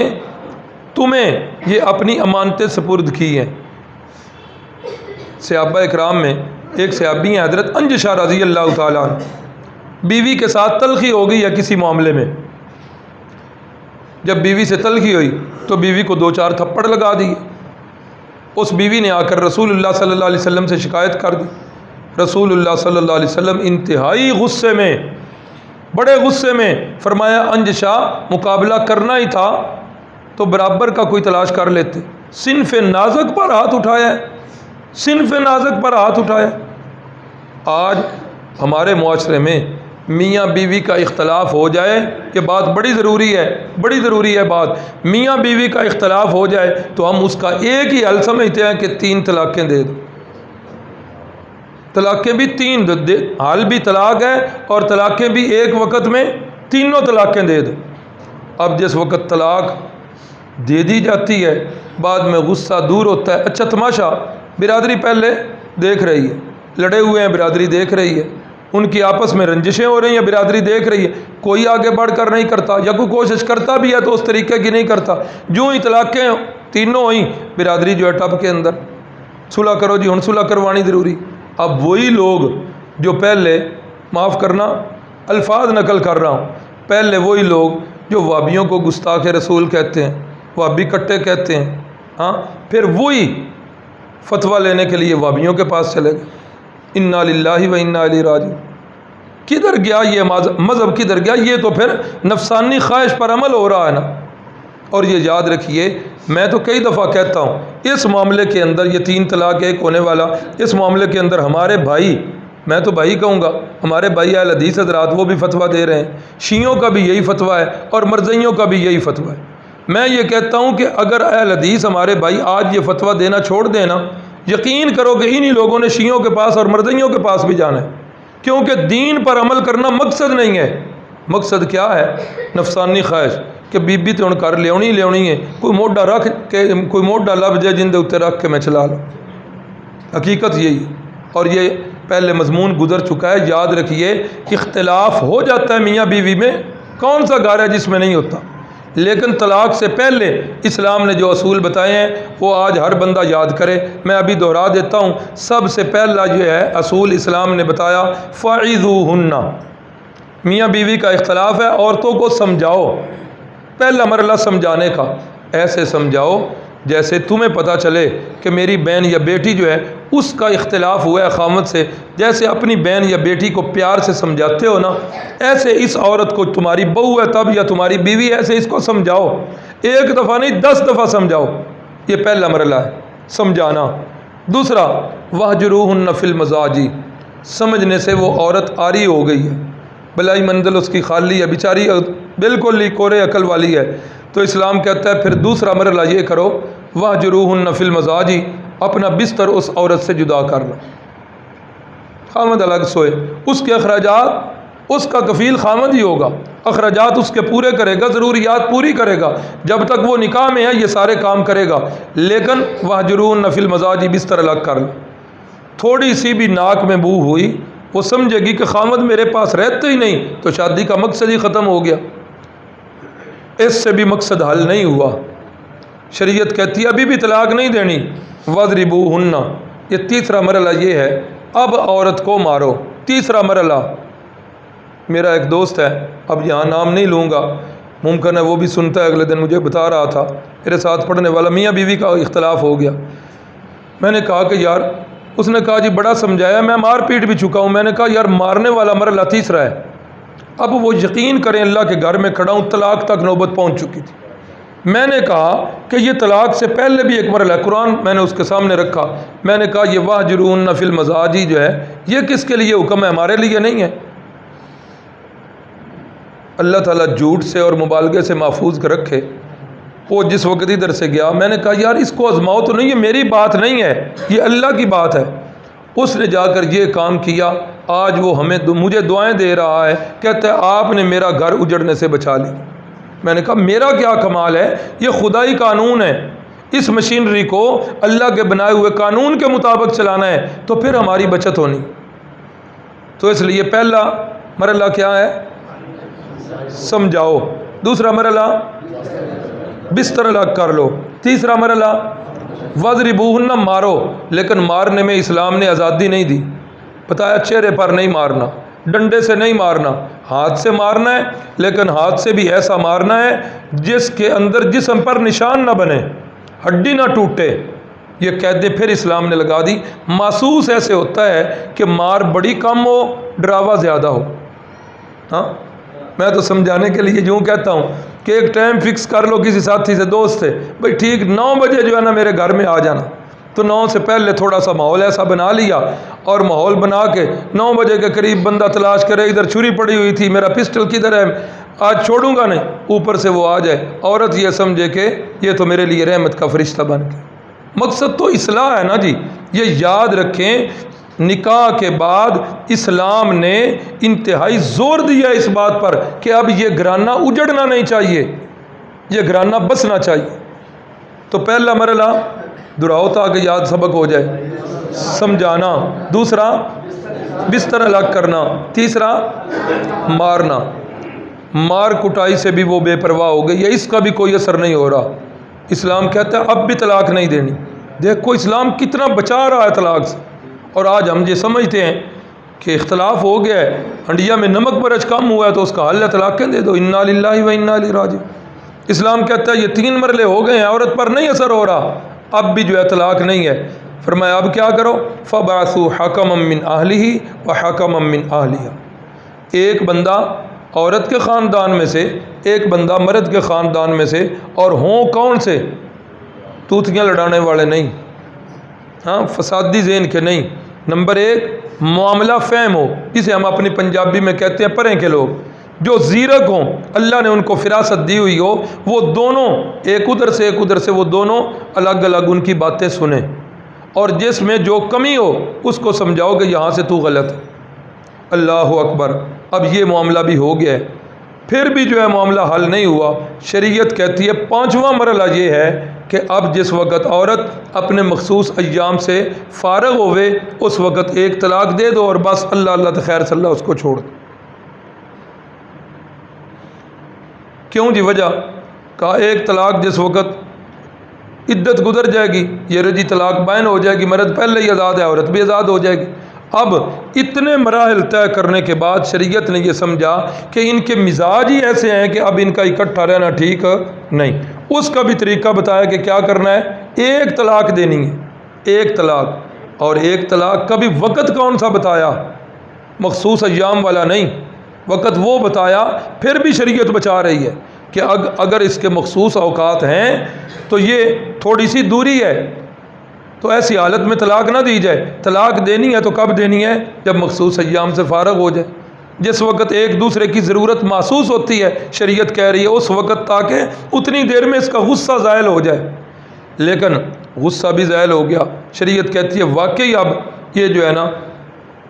تمہیں یہ اپنی امانتیں سپرد کی ہیں۔ صحابہ اکرام میں ایک صحابی ہیں حضرت انجشہ رضی اللہ تعالیٰ عنہ، بیوی کے ساتھ تلخی ہو گئی یا کسی معاملے میں، جب بیوی سے تلخی ہوئی تو بیوی کو 2-4 تھپڑ لگا دیے۔ اس بیوی نے آ کر رسول اللہ صلی اللہ علیہ وسلم سے شکایت کر دی۔ رسول اللہ صلی اللہ علیہ وسلم انتہائی غصے میں، بڑے غصے میں فرمایا، انجشا مقابلہ کرنا ہی تھا تو برابر کا کوئی تلاش کر لیتے۔ صنف نازک پر ہاتھ اٹھایا ہے، صنف نازک پر ہاتھ اٹھایا۔ آج ہمارے معاشرے میں میاں بیوی کا اختلاف ہو جائے، یہ بات بڑی ضروری ہے، بڑی ضروری ہے بات، میاں بیوی کا اختلاف ہو جائے تو ہم اس کا ایک ہی حل سمجھتے ہیں کہ 3 طلاقیں دے دو۔ طلاقیں بھی 3 حل بھی طلاق ہے، اور طلاقیں بھی ایک وقت میں تینوں طلاقیں دے دو۔ اب جس وقت طلاق دے دی جاتی ہے، بعد میں غصہ دور ہوتا ہے۔ اچھا تماشا، برادری پہلے دیکھ رہی ہے، لڑے ہوئے ہیں، برادری دیکھ رہی ہے، ان کی آپس میں رنجشیں ہو رہی ہیں، برادری دیکھ رہی ہے، کوئی آگے بڑھ کر نہیں کرتا، یا کوئی کوشش کرتا بھی ہے تو اس طریقے کی نہیں کرتا۔ جو ہی طلاقیں تینوں ہوئیں، برادری جو ہے ٹب کے اندر، صلح کرو جی، ہن صلح کروانی ضروری۔ اب وہی لوگ جو پہلے، معاف کرنا الفاظ نقل کر رہا ہوں، پہلے وہی لوگ جو وہابیوں کو گستاخ رسول کہتے ہیں، وہابی کٹے کہتے ہیں، ہاں، پھر وہی فتویٰ لینے کے لیے وہابیوں کے پاس چلے گئے۔ انا للہ و انا الیہ راجعون۔ کدھر گیا یہ مذہب، کدھر گیا؟ یہ تو پھر نفسانی خواہش پر عمل ہو رہا ہے نا۔ اور یہ یاد رکھیے، میں تو کئی دفعہ کہتا ہوں، اس معاملے کے اندر یہ 3 طلاق 1 ہونے والا، اس معاملے کے اندر ہمارے بھائی، میں تو بھائی کہوں گا، ہمارے بھائی اہل حدیث حضرات وہ بھی فتویٰ دے رہے ہیں، شیعوں کا بھی یہی فتویٰ ہے اور مرزائیوں کا بھی یہی فتویٰ ہے۔ میں یہ کہتا ہوں کہ اگر اہل حدیث ہمارے بھائی آج یہ فتویٰ دینا چھوڑ دیں نا، یقین کرو کہ انہی لوگوں نے شیعوں کے پاس اور مرزائیوں کے پاس بھی جانا ہے، کیونکہ دین پر عمل کرنا مقصد نہیں ہے۔ مقصد کیا ہے؟ نفسانی خواہش کہ بی بی تو ہن کر لیونی ہے، کوئی موڈا رکھ کے، کوئی موڈا لب جائے جن دے اتنے رکھ کے میں چلا لوں۔ حقیقت یہی ہے، اور یہ پہلے مضمون گزر چکا ہے، یاد رکھیے۔ اختلاف ہو جاتا ہے میاں بیوی میں، کون سا گھر ہے جس میں نہیں ہوتا؟ لیکن طلاق سے پہلے اسلام نے جو اصول بتائے ہیں وہ آج ہر بندہ یاد کرے۔ میں ابھی دہرا دیتا ہوں، سب سے پہلا جو ہے اصول اسلام نے بتایا، فَعِذُوهُنَّ، میاں بیوی کا اختلاف ہے، عورتوں کو سمجھاؤ۔ پہلا مرحلہ سمجھانے کا، ایسے سمجھاؤ جیسے تمہیں پتہ چلے کہ میری بہن یا بیٹی جو ہے اس کا اختلاف ہوا ہے خامد سے، جیسے اپنی بہن یا بیٹی کو پیار سے سمجھاتے ہو نا، ایسے اس عورت کو، تمہاری بہو ہے تب یا تمہاری بیوی ہے، ایسے اس کو سمجھاؤ، ایک دفعہ نہیں 10 دفعہ سمجھاؤ۔ یہ پہلا مرحلہ ہے سمجھانا۔ دوسرا واہجروہن فی المضاجع، سمجھنے سے وہ عورت عاری ہو گئی ہے، بلائی منزل اس کی خالی ہے، بیچاری بالکل ہی کورے عقل والی ہے، تو اسلام کہتا ہے پھر دوسرا مرحلہ یہ کرو، واہجروہن فی المضاجع، اپنا بستر اس عورت سے جدا کر لو، خامد الگ سوئے، اس کے اخراجات اس کا کفیل خامد ہی ہوگا، اخراجات اس کے پورے کرے گا، ضروریات پوری کرے گا، جب تک وہ نکاح میں ہے یہ سارے کام کرے گا، لیکن واہجروہن فی المضاجع، بستر الگ کر لو۔ تھوڑی سی بھی ناک میں بو ہوئی، وہ سمجھے گی کہ خامد میرے پاس رہتے ہی نہیں، تو شادی کا مقصد ہی ختم ہو گیا، اس سے بھی مقصد حل نہیں ہوا۔ شریعت کہتی ہے ابھی بھی طلاق نہیں دینی، وَاضْرِبُوهُنَّ، یہ تیسرا مرحلہ یہ ہے، اب عورت کو مارو۔ تیسرا مرحلہ، میرا ایک دوست ہے، اب یہاں نام نہیں لوں گا، ممکن ہے وہ بھی سنتا ہے، اگلے دن مجھے بتا رہا تھا، میرے ساتھ پڑھنے والا، میاں بیوی کا اختلاف ہو گیا، میں نے کہا کہ یار، اس نے کہا جی بڑا سمجھایا، میں مار پیٹ بھی چکا ہوں، میں نے کہا یار مارنے والا مرحلہ تیسرا ہے، اب وہ یقین کریں اللہ کے گھر میں کھڑا ہوں، طلاق تک نوبت پہنچ چکی تھی، میں نے کہا کہ یہ طلاق سے پہلے بھی ایک مرحلہ ہے، قرآن میں نے اس کے سامنے رکھا، میں نے کہا یہ واہجروہن فی المضاجع جو ہے یہ کس کے لیے حکم ہے، ہمارے لیے نہیں ہے۔ اللہ تعالیٰ جھوٹ سے اور مبالغے سے محفوظ رکھے۔ وہ جس وقت ادھر سے گیا، میں نے کہا یار اس کو آزماؤ تو نہیں، یہ میری بات نہیں ہے، یہ اللہ کی بات ہے۔ اس نے جا کر یہ کام کیا، آج وہ مجھے دعائیں دے رہا ہے، کہتا ہے آپ نے میرا گھر اجڑنے سے بچا لی۔ میں نے کہا میرا کیا کمال ہے، یہ خدائی قانون ہے، اس مشینری کو اللہ کے بنائے ہوئے قانون کے مطابق چلانا ہے، تو پھر ہماری بچت ہونی۔ تو اس لیے پہلا مرحلہ کیا ہے، سمجھاؤ۔ دوسرا مرحلہ بستر الگ کر لو۔ تیسرا مرحلہ وَاضْرِبُوهُنَّ، مارو، لیکن مارنے میں اسلام نے آزادی نہیں دی، بتایا چہرے پر نہیں مارنا، ڈنڈے سے نہیں مارنا، ہاتھ سے مارنا ہے، لیکن ہاتھ سے بھی ایسا مارنا ہے جس کے اندر جسم پر نشان نہ بنے، ہڈی نہ ٹوٹے۔ یہ قیدیں پھر اسلام نے لگا دی۔ محسوس ایسے ہوتا ہے کہ مار بڑی کم ہو، ڈراوا زیادہ ہو۔ ہاں میں تو سمجھانے کے لیے یوں کہتا ہوں کہ ایک ٹائم فکس کر لو کسی ساتھی سے، دوست سے، بھائی ٹھیک 9 بجے جو ہے نا میرے گھر میں آ جانا، تو 9 سے پہلے تھوڑا سا ماحول ایسا بنا لیا، اور ماحول بنا کے 9 بجے کے قریب بندہ تلاش کرے، ادھر چھری پڑی ہوئی تھی، میرا پسٹل کدھر ہے، آج چھوڑوں گا نہیں، اوپر سے وہ آ جائے، عورت یہ سمجھے کہ یہ تو میرے لیے رحمت کا فرشتہ بن کے۔ مقصد تو اصلاح ہے نا جی۔ یہ یاد رکھیں، نکاح کے بعد اسلام نے انتہائی زور دیا اس بات پر کہ اب یہ گھرانہ اجڑنا نہیں چاہیے، یہ گھرانہ بسنا چاہیے۔ تو پہلا مرحلہ دہراؤ تاکہ یاد سبق ہو جائے، سمجھانا۔ دوسرا بستر الگ کرنا۔ تیسرا مارنا۔ مار کٹائی سے بھی وہ بے پرواہ ہو گئی ہے، اس کا بھی کوئی اثر نہیں ہو رہا۔ اسلام کہتا ہے اب بھی طلاق نہیں دینی۔ دیکھو اسلام کتنا بچا رہا ہے طلاق سے، اور آج ہم یہ سمجھتے ہیں کہ اختلاف ہو گیا ہے، ہنڈیا میں نمک مرچ کم ہوا ہے تو اس کا حل ہے طلاقیں دے دو، انا للہ و انا الیہ راجعون۔ اسلام کہتا ہے یہ 3 مرحلے ہو گئے ہیں، عورت پر نہیں اثر ہو رہا، اب بھی جو ہے طلاق نہیں ہے۔ فرمایا اب کیا کرو، فَبَعَثُوا حَكَمًا مِّنْ أَهْلِهِ وَحَكَمًا مِّنْ أَهْلِهَا، ایک بندہ عورت کے خاندان میں سے، ایک بندہ مرد کے خاندان میں سے، اور ہوں کون سے، توتیاں لڑانے والے نہیں، ہاں فسادی ذہن کے نہیں۔ نمبر 1 معاملہ فہم ہو، اسے ہم اپنی پنجابی میں کہتے ہیں پریں کے لوگ، جو زیرک ہوں، اللہ نے ان کو فراست دی ہوئی ہو، وہ دونوں ایک ادھر سے ایک ادھر سے، وہ دونوں الگ الگ ان کی باتیں سنیں، اور جس میں جو کمی ہو اس کو سمجھاؤ کہ یہاں سے تو غلط ہے۔ اللہ اکبر، اب یہ معاملہ بھی ہو گیا ہے، پھر بھی جو ہے معاملہ حل نہیں ہوا۔ شریعت کہتی ہے 5واں مرحلہ یہ ہے کہ اب جس وقت عورت اپنے مخصوص ایام سے فارغ ہوئے اس وقت ایک طلاق دے دو، اور بس اللہ اللہ تو خیر صلی اللہ اس کو چھوڑ دو۔ کیوں جی؟ وجہ کہا ایک طلاق جس وقت عدت گزر جائے گی، یہ رجی طلاق بائن ہو جائے گی، مرد پہلے ہی آزاد ہے، عورت بھی آزاد ہو جائے گی۔ اب اتنے مراحل طے کرنے کے بعد شریعت نے یہ سمجھا کہ ان کے مزاج ہی ایسے ہیں کہ اب ان کا اکٹھا رہنا ٹھیک نہیں، اس کا بھی طریقہ بتایا کہ کیا کرنا ہے، ایک طلاق دینی ہے، ایک طلاق، اور ایک طلاق کا بھی وقت کون سا بتایا، مخصوص ایام والا نہیں، وقت وہ بتایا، پھر بھی شریعت بچا رہی ہے کہ اگر اس کے مخصوص اوقات ہیں تو یہ تھوڑی سی دوری ہے، تو ایسی حالت میں طلاق نہ دی جائے، طلاق دینی ہے تو کب دینی ہے، جب مخصوص ایام سے فارغ ہو جائے، جس وقت ایک دوسرے کی ضرورت محسوس ہوتی ہے، شریعت کہہ رہی ہے اس وقت، تاکہ اتنی دیر میں اس کا غصہ زائل ہو جائے۔ لیکن غصہ بھی زائل ہو گیا، شریعت کہتی ہے واقعی اب یہ جو ہے نا،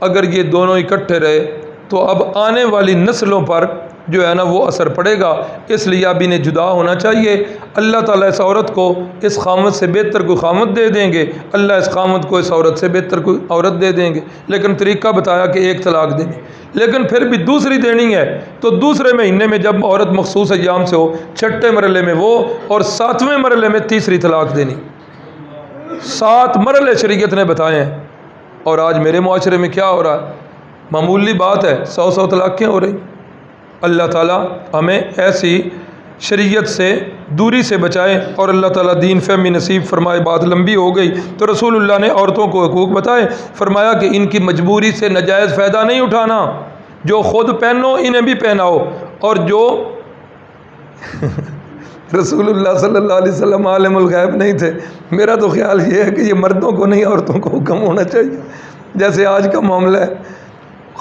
اگر یہ دونوں اکٹھے رہے تو اب آنے والی نسلوں پر جو ہے نا وہ اثر پڑے گا، اس لیے اب انہیں جدا ہونا چاہیے۔ اللہ تعالیٰ اس عورت کو اس خامد سے بہتر کوئی خامد دے دیں گے، اللہ اس خامد کو اس عورت سے بہتر کوئی عورت دے دیں گے، لیکن طریقہ بتایا کہ ایک طلاق دینی، لیکن پھر بھی دوسری دینی ہے تو دوسرے مہینے میں جب عورت مخصوص ایام سے ہو، چھٹے مرحلے میں وہ، اور ساتویں مرحلے میں تیسری طلاق دینی۔ 7 مرحلے شریعت نے بتائے ہیں، اور آج میرے معاشرے میں کیا ہو رہا ہے، معمولی بات ہے 100 طلاقیں ہو رہی۔ اللہ تعالیٰ ہمیں ایسی شریعت سے دوری سے بچائے، اور اللہ تعالیٰ دین فہمی نصیب فرمائے۔ بات لمبی ہو گئی، تو رسول اللہ نے عورتوں کو حقوق بتائے، فرمایا کہ ان کی مجبوری سے ناجائز فائدہ نہیں اٹھانا، جو خود پہنو انہیں بھی پہناؤ، اور جو رسول اللہ صلی اللہ علیہ وسلم عالم الغیب نہیں تھے، میرا تو خیال یہ ہے کہ یہ مردوں کو نہیں عورتوں کو حکم ہونا چاہیے، جیسے آج کا معاملہ ہے،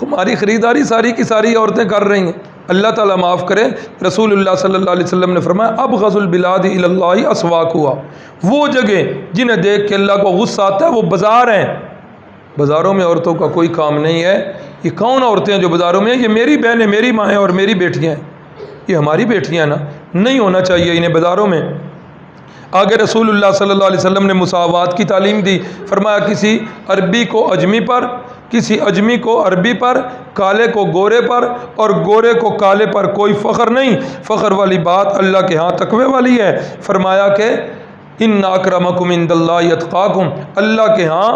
ہماری خریداری ساری کی ساری عورتیں کر رہی ہیں، اللہ تعالیٰ معاف کرے۔ رسول اللہ صلی اللہ علیہ وسلم نے فرمایا ابغض البلاد الی اللہ اسواقها، وہ جگہ جنہیں دیکھ کے اللہ کو غصہ آتا ہے وہ بازار ہیں، بازاروں میں عورتوں کا کوئی کام نہیں ہے۔ یہ کون عورتیں ہیں جو بازاروں میں ہیں؟ یہ میری بہنیں، میری مائیں اور میری بیٹیاں ہیں، یہ ہماری بیٹیاں نا، نہیں ہونا چاہیے انہیں بازاروں میں۔ آگے رسول اللہ صلی اللہ علیہ وسلم نے مساوات کی تعلیم دی، فرمایا کسی عربی کو اجمی پر، کسی اجمی کو عربی پر، کالے کو گورے پر، اور گورے کو کالے پر کوئی فخر نہیں، فخر والی بات اللہ کے ہاں تقوی والی ہے۔ فرمایا کہ ان اکرمکم عند اللہ اتقاکم، اللہ کے ہاں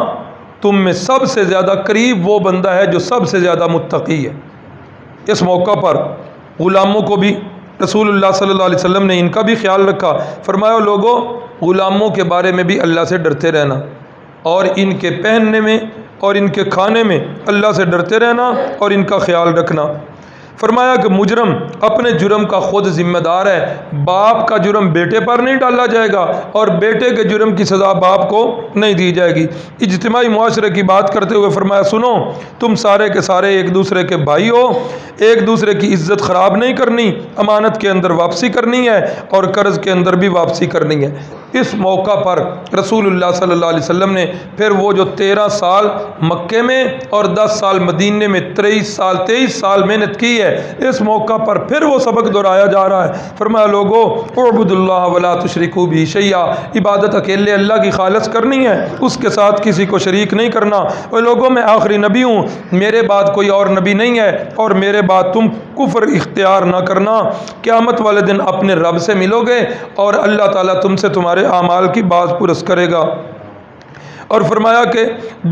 تم میں سب سے زیادہ قریب وہ بندہ ہے جو سب سے زیادہ متقی ہے۔ اس موقع پر غلاموں کو بھی رسول اللہ صلی اللہ علیہ وسلم نے ان کا بھی خیال رکھا، فرمایا لوگوں غلاموں کے بارے میں بھی اللہ سے ڈرتے رہنا، اور ان کے پہننے میں اور ان کے کھانے میں اللہ سے ڈرتے رہنا اور ان کا خیال رکھنا۔ فرمایا کہ مجرم اپنے جرم کا خود ذمہ دار ہے، باپ کا جرم بیٹے پر نہیں ڈالا جائے گا، اور بیٹے کے جرم کی سزا باپ کو نہیں دی جائے گی۔ اجتماعی معاشرے کی بات کرتے ہوئے فرمایا سنو، تم سارے کے سارے ایک دوسرے کے بھائی ہو، ایک دوسرے کی عزت خراب نہیں کرنی، امانت کے اندر واپسی کرنی ہے اور قرض کے اندر بھی واپسی کرنی ہے۔ اس موقع پر رسول اللہ صلی اللہ علیہ وسلم نے پھر وہ جو 13 سال مکے میں اور 10 سال مدینے میں 23 سال محنت کی ہے، اس موقع پر پھر وہ سبق دہرایا جا رہا ہے۔ فرمایا لوگو اعبدوا اللہ ولا تشرکوا بہ شیئا، عبادت اکیلے اللہ کی خالص کرنی ہے، اس کے ساتھ کسی کو شریک نہیں کرنا۔ اور لوگوں میں آخری نبی ہوں، میرے بعد کوئی اور نبی نہیں ہے، اور میرے بعد تم کفر اختیار نہ کرنا۔ قیامت والے دن اپنے رب سے ملو گے اور اللہ تعالیٰ تم سے تمہارے اعمال کی باز پرس کرے گا۔ اور فرمایا کہ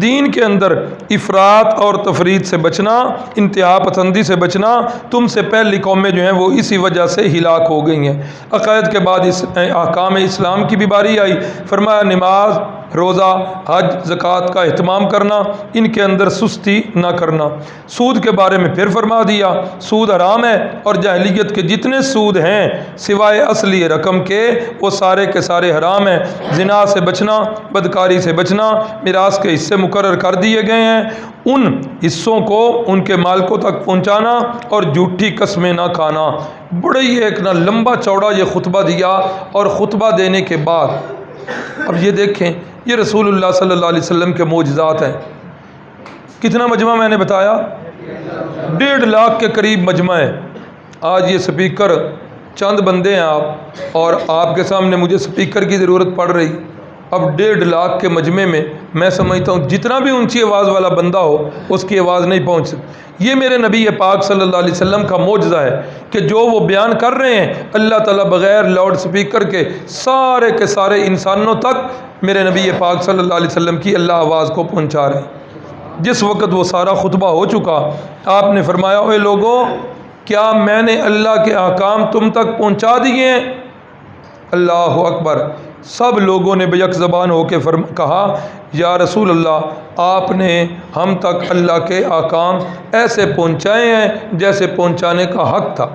دین کے اندر افراط اور تفرید سے بچنا، انتہا پسندی سے بچنا، تم سے پہلی قومیں جو ہیں وہ اسی وجہ سے ہلاک ہو گئی ہیں۔ عقائد کے بعد اس احکام اسلام کی بھی باری آئی، فرمایا نماز، روزہ، حج، زکوٰۃ کا اہتمام کرنا، ان کے اندر سستی نہ کرنا۔ سود کے بارے میں پھر فرما دیا سود حرام ہے، اور جاہلیت کے جتنے سود ہیں سوائے اصلی رقم کے وہ سارے کے سارے حرام ہیں۔ زنا سے بچنا، بدکاری سے بچنا، میراث کے حصے مقرر کر دیے گئے ہیں، ان حصوں کو ان کے مالکوں تک پہنچانا اور جھوٹی قسمیں نہ کھانا۔ بڑا ہی ایک نہ لمبا چوڑا یہ خطبہ دیا، اور خطبہ دینے کے بعد اب یہ دیکھیں یہ رسول اللہ صلی اللہ علیہ وسلم کے معجزات ہیں۔ کتنا مجمع میں نے بتایا؟ 1.5 لاکھ کے قریب مجمع ہے۔ آج یہ سپیکر چند بندے ہیں آپ، اور آپ کے سامنے مجھے سپیکر کی ضرورت پڑ رہی، اب 1.5 لاکھ کے مجمع میں میں سمجھتا ہوں جتنا بھی اونچی آواز والا بندہ ہو اس کی آواز نہیں پہنچ سکتی۔ یہ میرے نبی پاک صلی اللہ علیہ وسلم کا معجزہ ہے کہ جو وہ بیان کر رہے ہیں اللہ تعالیٰ بغیر لاؤڈ سپیکر کے سارے انسانوں تک میرے نبی پاک صلی اللہ علیہ وسلم کی اللہ آواز کو پہنچا رہے ہیں۔ جس وقت وہ سارا خطبہ ہو چکا آپ نے فرمایا اے لوگوں کیا میں نے اللہ کے احکام تم تک پہنچا دیے ہیں؟ اللہ اکبر، سب لوگوں نے بیک زبان ہو کے کہا یا رسول اللہ آپ نے ہم تک اللہ کے احکام ایسے پہنچائے ہیں جیسے پہنچانے کا حق تھا،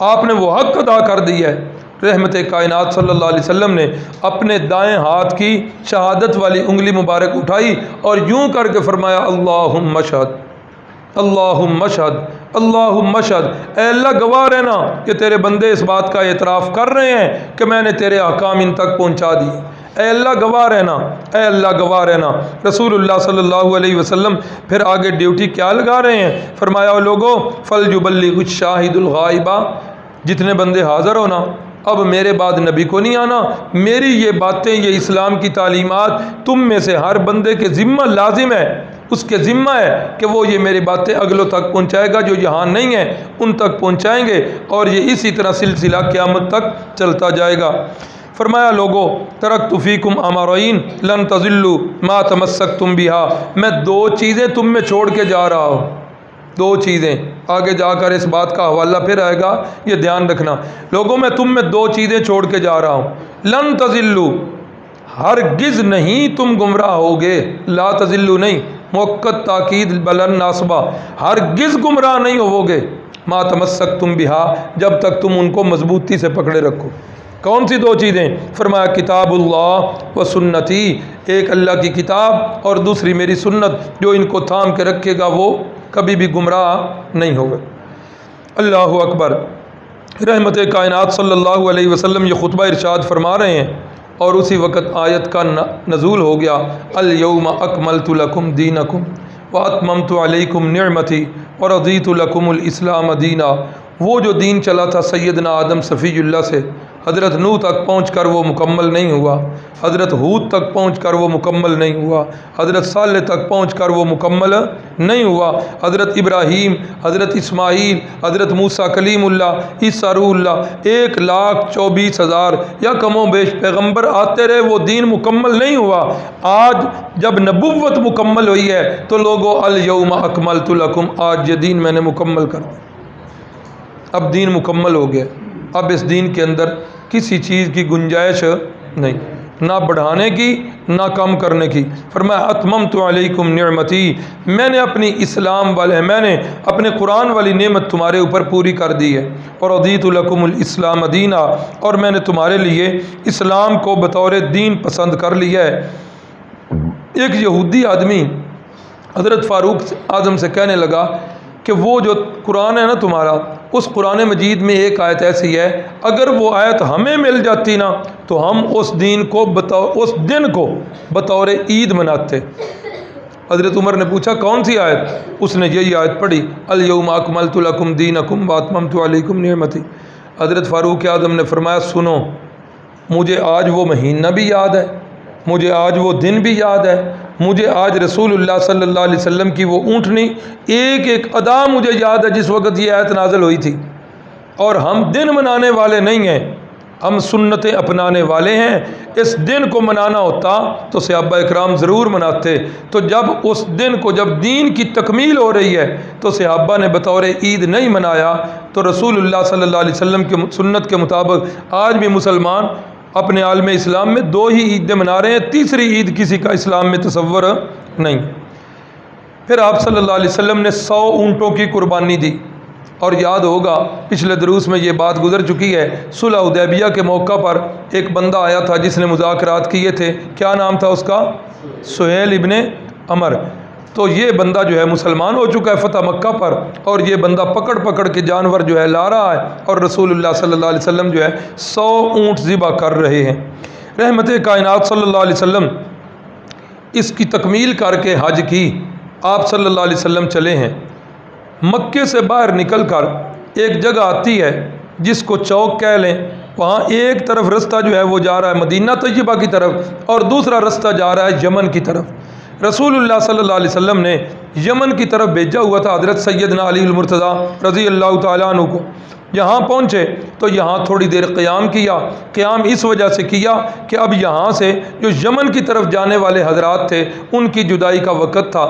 آپ نے وہ حق ادا کر دیا ہے۔ رحمت کائنات صلی اللہ علیہ وسلم نے اپنے دائیں ہاتھ کی شہادت والی انگلی مبارک اٹھائی اور یوں کر کے فرمایا اللہم اشہد، اللہم اشہد، اللہم اشہد، اے اللہ گواہ رہنا کہ تیرے بندے اس بات کا اعتراف کر رہے ہیں کہ میں نے تیرے احکام ان تک پہنچا دیے، اے اللہ گواہ رہنا، اے اللہ گواہ رہنا۔ رسول اللہ صلی اللہ علیہ وسلم پھر آگے ڈیوٹی کیا لگا رہے ہیں؟ فرمایا لوگوں فَلْيُبَلِّغِ الشَّاهِدُ الْغَائِبَ، جتنے بندے حاضر ہونا اب میرے بعد نبی کو نہیں آنا، میری یہ باتیں، یہ اسلام کی تعلیمات تم میں سے ہر بندے کے ذمہ لازم ہے، اس کے ذمہ ہے کہ وہ یہ میری باتیں اگلوں تک پہنچائے گا، جو یہاں نہیں ہیں ان تک پہنچائیں گے، اور یہ اسی طرح سلسلہ قیامت تک چلتا جائے گا۔ فرمایا لوگو ترکت فیکم امرین لن تضلوا ما تمسکتم بہا، میں دو چیزیں تم میں چھوڑ کے جا رہا ہوں، دو چیزیں، آگے جا کر اس بات کا حوالہ پھر آئے گا، یہ دھیان رکھنا لوگوں، میں تم میں دو چیزیں چھوڑ کے جا رہا ہوں، لن تضلوا، ہرگز نہیں تم گمراہ ہوگے، لا تضلوا نہیں، موقت تاکید بلند ناصبہ، ہرگز گمراہ نہیں ہوگے، ما تمسکتم بہا، جب تک تم ان کو مضبوطی سے پکڑے رکھو۔ کون سی دو چیزیں؟ فرمایا کتاب اللہ و سنتی، ایک اللہ کی کتاب اور دوسری میری سنت، جو ان کو تھام کے رکھے گا وہ کبھی بھی گمراہ نہیں ہوگا۔ اللہ اکبر۔ رحمت کائنات صلی اللہ علیہ وسلم یہ خطبہ ارشاد فرما رہے ہیں اور اسی وقت آیت کا نزول ہو گیا، الیوم اکملت لکم دینکم واتممت علیکم نعمتی ورضیت لکم الاسلام دینا۔ وہ جو دین چلا تھا سیدنا آدم صفی اللہ سے، حضرت نوح تک پہنچ کر وہ مکمل نہیں ہوا، حضرت ہود تک پہنچ کر وہ مکمل نہیں ہوا، حضرت صالح تک پہنچ کر وہ مکمل نہیں ہوا، حضرت ابراہیم، حضرت اسماعیل، حضرت موسیٰ کلیم اللہ، عیسیٰ روح اللہ، 1,24,000 یا کم و بیش پیغمبر آتے رہے، وہ دین مکمل نہیں ہوا۔ آج جب نبوت مکمل ہوئی ہے تو لوگوں الیوم اکملت لکم، آج یہ دین میں نے مکمل کر دیا، اب دین مکمل ہو گیا، اب اس دین کے اندر کسی چیز کی گنجائش نہیں، نہ بڑھانے کی نہ کم کرنے کی۔ فرمایا اتممت علیکم نعمتی، میں نے اپنی اسلام والے، میں نے اپنے قرآن والی نعمت تمہارے اوپر پوری کر دی ہے، اور رضیت لکم الاسلام دینا، اور میں نے تمہارے لیے اسلام کو بطور دین پسند کر لیا ہے۔ ایک یہودی آدمی حضرت فاروق اعظم سے کہنے لگا کہ وہ جو قرآن ہے نا تمہارا، اس قرآن مجید میں ایک آیت ایسی ہے، اگر وہ آیت ہمیں مل جاتی نا تو ہم اس دن کو بطور عید مناتے۔ حضرت عمر نے پوچھا کون سی آیت؟ اس نے یہی آیت پڑھی، الیوم اکملت لکم دینکم واتممت علیکم نعمتی۔ حضرت فاروق اعظم نے فرمایا سنو، مجھے آج وہ مہینہ بھی یاد ہے، مجھے آج وہ دن بھی یاد ہے، مجھے آج رسول اللہ صلی اللہ علیہ وسلم کی وہ اونٹنی ایک ایک ادا مجھے یاد ہے جس وقت یہ آیت نازل ہوئی تھی، اور ہم دن منانے والے نہیں ہیں، ہم سنتیں اپنانے والے ہیں۔ اس دن کو منانا ہوتا تو صحابہ اکرام ضرور مناتے، تو جب اس دن کو، جب دین کی تکمیل ہو رہی ہے تو صحابہ نے بطور عید نہیں منایا، تو رسول اللہ صلی اللہ علیہ وسلم کی سنت کے مطابق آج بھی مسلمان اپنے عالم اسلام میں 2 ہی عیدیں منا رہے ہیں، تیسری عید کسی کا اسلام میں تصور نہیں۔ پھر آپ صلی اللہ علیہ وسلم نے 100 اونٹوں کی قربانی دی، اور یاد ہوگا پچھلے دروس میں یہ بات گزر چکی ہے، صلح حدیبیہ کے موقع پر ایک بندہ آیا تھا جس نے مذاکرات کیے تھے، کیا نام تھا اس کا؟ سہیل ابن عمر۔ تو یہ بندہ جو ہے مسلمان ہو چکا ہے فتح مکہ پر، اور یہ بندہ پکڑ پکڑ کے جانور جو ہے لا رہا ہے، اور رسول اللہ صلی اللہ علیہ وسلم جو ہے 100 اونٹ ذبح کر رہے ہیں۔ رحمت کائنات صلی اللہ علیہ وسلم اس کی تکمیل کر کے حج کی، آپ صلی اللہ علیہ وسلم چلے ہیں، مکے سے باہر نکل کر ایک جگہ آتی ہے جس کو چوک کہہ لیں، وہاں ایک طرف رستہ جو ہے وہ جا رہا ہے مدینہ طیبہ کی طرف، اور دوسرا رستہ جا رہا ہے یمن کی طرف۔ رسول اللہ صلی اللہ علیہ وسلم نے یمن کی طرف بھیجا ہوا تھا حضرت سیدنا علی المرتضیٰ رضی اللہ تعالیٰ عنہ کو۔ یہاں پہنچے تو یہاں تھوڑی دیر قیام کیا، قیام اس وجہ سے کیا کہ اب یہاں سے جو یمن کی طرف جانے والے حضرات تھے ان کی جدائی کا وقت تھا،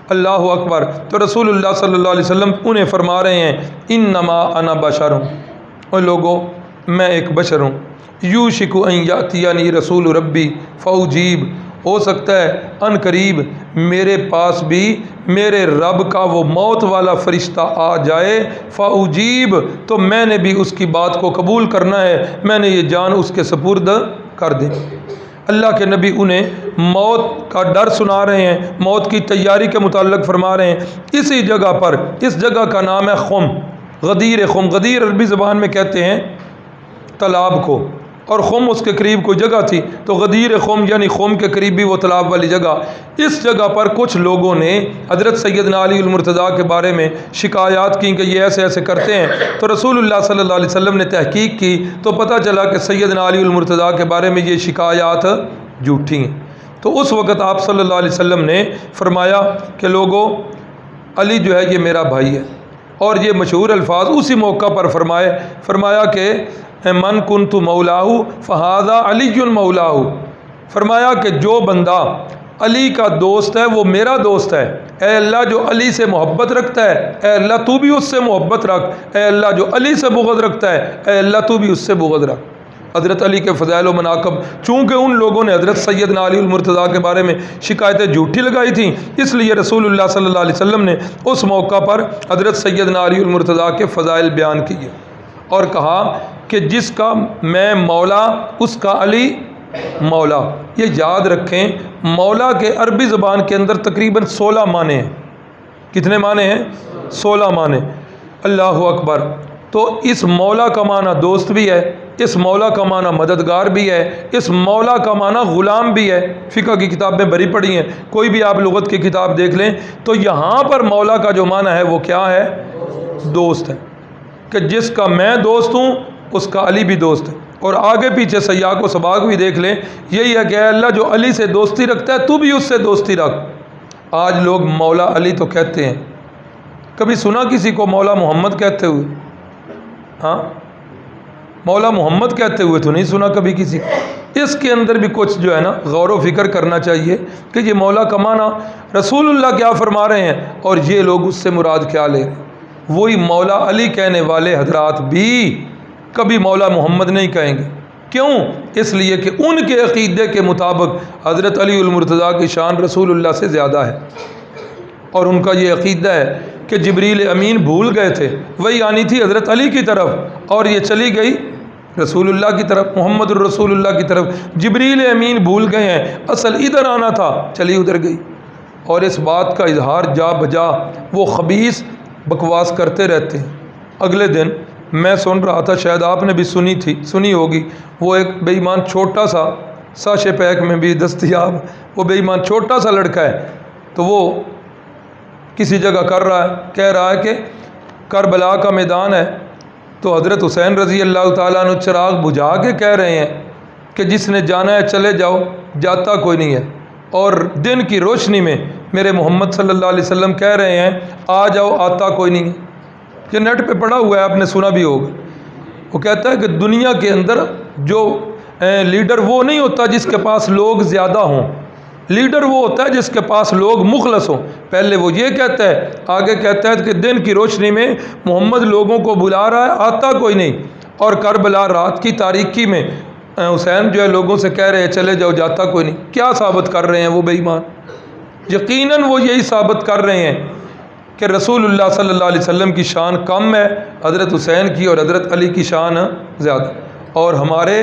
اللہ اکبر۔ تو رسول اللہ صلی اللہ علیہ وسلم انہیں فرما رہے ہیں انما انا بشر ہوں، اور لوگوں میں ایک بشر ہوں، یوشک ان یاتینی رسول ربی فاجیب، ہو سکتا ہے ان قریب میرے پاس بھی میرے رب کا وہ موت والا فرشتہ آ جائے، فاجیب، تو میں نے بھی اس کی بات کو قبول کرنا ہے، میں نے یہ جان اس کے سپرد کر دی۔ اللہ کے نبی انہیں موت کا ڈر سنا رہے ہیں، موت کی تیاری کے متعلق فرما رہے ہیں۔ اسی جگہ پر، اس جگہ کا نام ہے خم، غدیر خم، غدیر عربی زبان میں کہتے ہیں تالاب کو، اور خم اس کے قریب کوئی جگہ تھی، تو غدیر خم یعنی خم کے قریب بھی وہ تالاب والی جگہ۔ اس جگہ پر کچھ لوگوں نے حضرت سیدنا علی المرتضیٰ کے بارے میں شکایات کی کہ یہ ایسے ایسے کرتے ہیں، تو رسول اللہ صلی اللہ علیہ وسلم نے تحقیق کی تو پتہ چلا کہ سیدنا علی المرتضیٰ کے بارے میں یہ شکایات جھوٹی ہیں۔ تو اس وقت آپ صلی اللہ علیہ وسلم نے فرمایا کہ لوگوں، علی جو ہے یہ میرا بھائی ہے، اور یہ مشہور الفاظ اسی موقع پر فرمایا کہ من کنت مولاہ فہذا علی مولاہ، فرمایا کہ جو بندہ علی کا دوست ہے وہ میرا دوست ہے۔ اے اللہ جو علی سے محبت رکھتا ہے، اے اللہ تو بھی اس سے محبت رکھ، اے اللہ جو علی سے بغض رکھتا ہے، اے اللہ تو بھی اس سے بغض رکھ۔ حضرت علی کے فضائل و مناقب، چونکہ ان لوگوں نے حضرت سیدنا علی المرتضیٰ کے بارے میں شکایتیں جھوٹی لگائی تھیں، اس لیے رسول اللہ صلی اللہ علیہ وسلم نے اس موقع پر حضرت سیدنا علی المرتضیٰ کے فضائل بیان کیے اور کہا کہ جس کا میں مولا اس کا علی مولا۔ یہ یاد رکھیں، مولا کے عربی زبان کے اندر تقریباً 16 معنی ہیں۔ کتنے معنی ہیں؟ 16 معنی۔ اللہ اکبر۔ تو اس مولا کا معنی دوست بھی ہے، اس مولا کا معنی مددگار بھی ہے، اس مولا کا معنی غلام بھی ہے۔ فقہ کی کتاب میں بری پڑھی ہیں، کوئی بھی آپ لغت کی کتاب دیکھ لیں تو یہاں پر مولا کا جو معنی ہے وہ کیا ہے؟ دوست ہے، کہ جس کا میں دوست ہوں اس کا علی بھی دوست ہے۔ اور آگے پیچھے سیاق و سباق بھی دیکھ لیں، یہی ہے کہ اے اللہ جو علی سے دوستی رکھتا ہے تو بھی اس سے دوستی رکھ۔ آج لوگ مولا علی تو کہتے ہیں، کبھی سنا کسی کو مولا محمد کہتے ہوئے؟ ہاں، مولا محمد کہتے ہوئے تو نہیں سنا کبھی کسی کو۔ اس کے اندر بھی کچھ جو ہے نا غور و فکر کرنا چاہیے کہ یہ مولا کا معنی رسول اللہ کیا فرما رہے ہیں اور یہ لوگ اس سے مراد کیا لے رہے ہیں۔ وہی مولا علی کہنے والے حضرات بھی کبھی مولا محمد نہیں کہیں گے۔ کیوں؟ اس لیے کہ ان کے عقیدے کے مطابق حضرت علی المرتضیٰ کی شان رسول اللہ سے زیادہ ہے، اور ان کا یہ عقیدہ ہے کہ جبریل امین بھول گئے تھے، وہی آنی تھی حضرت علی کی طرف اور یہ چلی گئی رسول اللہ کی طرف، محمد الرسول اللہ کی طرف۔ جبریل امین بھول گئے ہیں، اصل ادھر آنا تھا، چلی ادھر گئی۔ اور اس بات کا اظہار جا بجا وہ خبیث بکواس کرتے رہتے ہیں۔ اگلے دن میں سن رہا تھا، شاید آپ نے بھی سنی ہوگی، وہ ایک بے ایمان چھوٹا سا، ساشے پیک میں بھی دستیاب، وہ بے ایمان چھوٹا سا لڑکا ہے، تو وہ کسی جگہ کہہ رہا ہے کہ کربلا کا میدان ہے، تو حضرت حسین رضی اللہ تعالیٰ عنہ چراغ بجھا کے کہہ رہے ہیں کہ جس نے جانا ہے چلے جاؤ، جاتا کوئی نہیں ہے، اور دن کی روشنی میں میرے محمد صلی اللہ علیہ وسلم کہہ رہے ہیں آ جاؤ، آتا کوئی نہیں ہے۔ یہ نیٹ پہ پڑا ہوا ہے، آپ نے سنا بھی ہوگا۔ وہ کہتا ہے کہ دنیا کے اندر جو لیڈر وہ نہیں ہوتا جس کے پاس لوگ زیادہ ہوں، لیڈر وہ ہوتا ہے جس کے پاس لوگ مخلص ہوں۔ پہلے وہ یہ کہتا ہے، آگے کہتا ہے کہ دن کی روشنی میں محمد لوگوں کو بلا رہا ہے، آتا کوئی نہیں، اور کربلا رات کی تاریکی میں حسین جو ہے لوگوں سے کہہ رہے ہیں چلے جاؤ، جاتا کوئی نہیں۔ کیا ثابت کر رہے ہیں وہ بے ایمان؟ یقیناً وہ یہی ثابت کر رہے ہیں کہ رسول اللہ صلی اللہ علیہ وسلم کی شان کم ہے حضرت حسین کی، اور حضرت علی کی شان زیادہ۔ اور ہمارے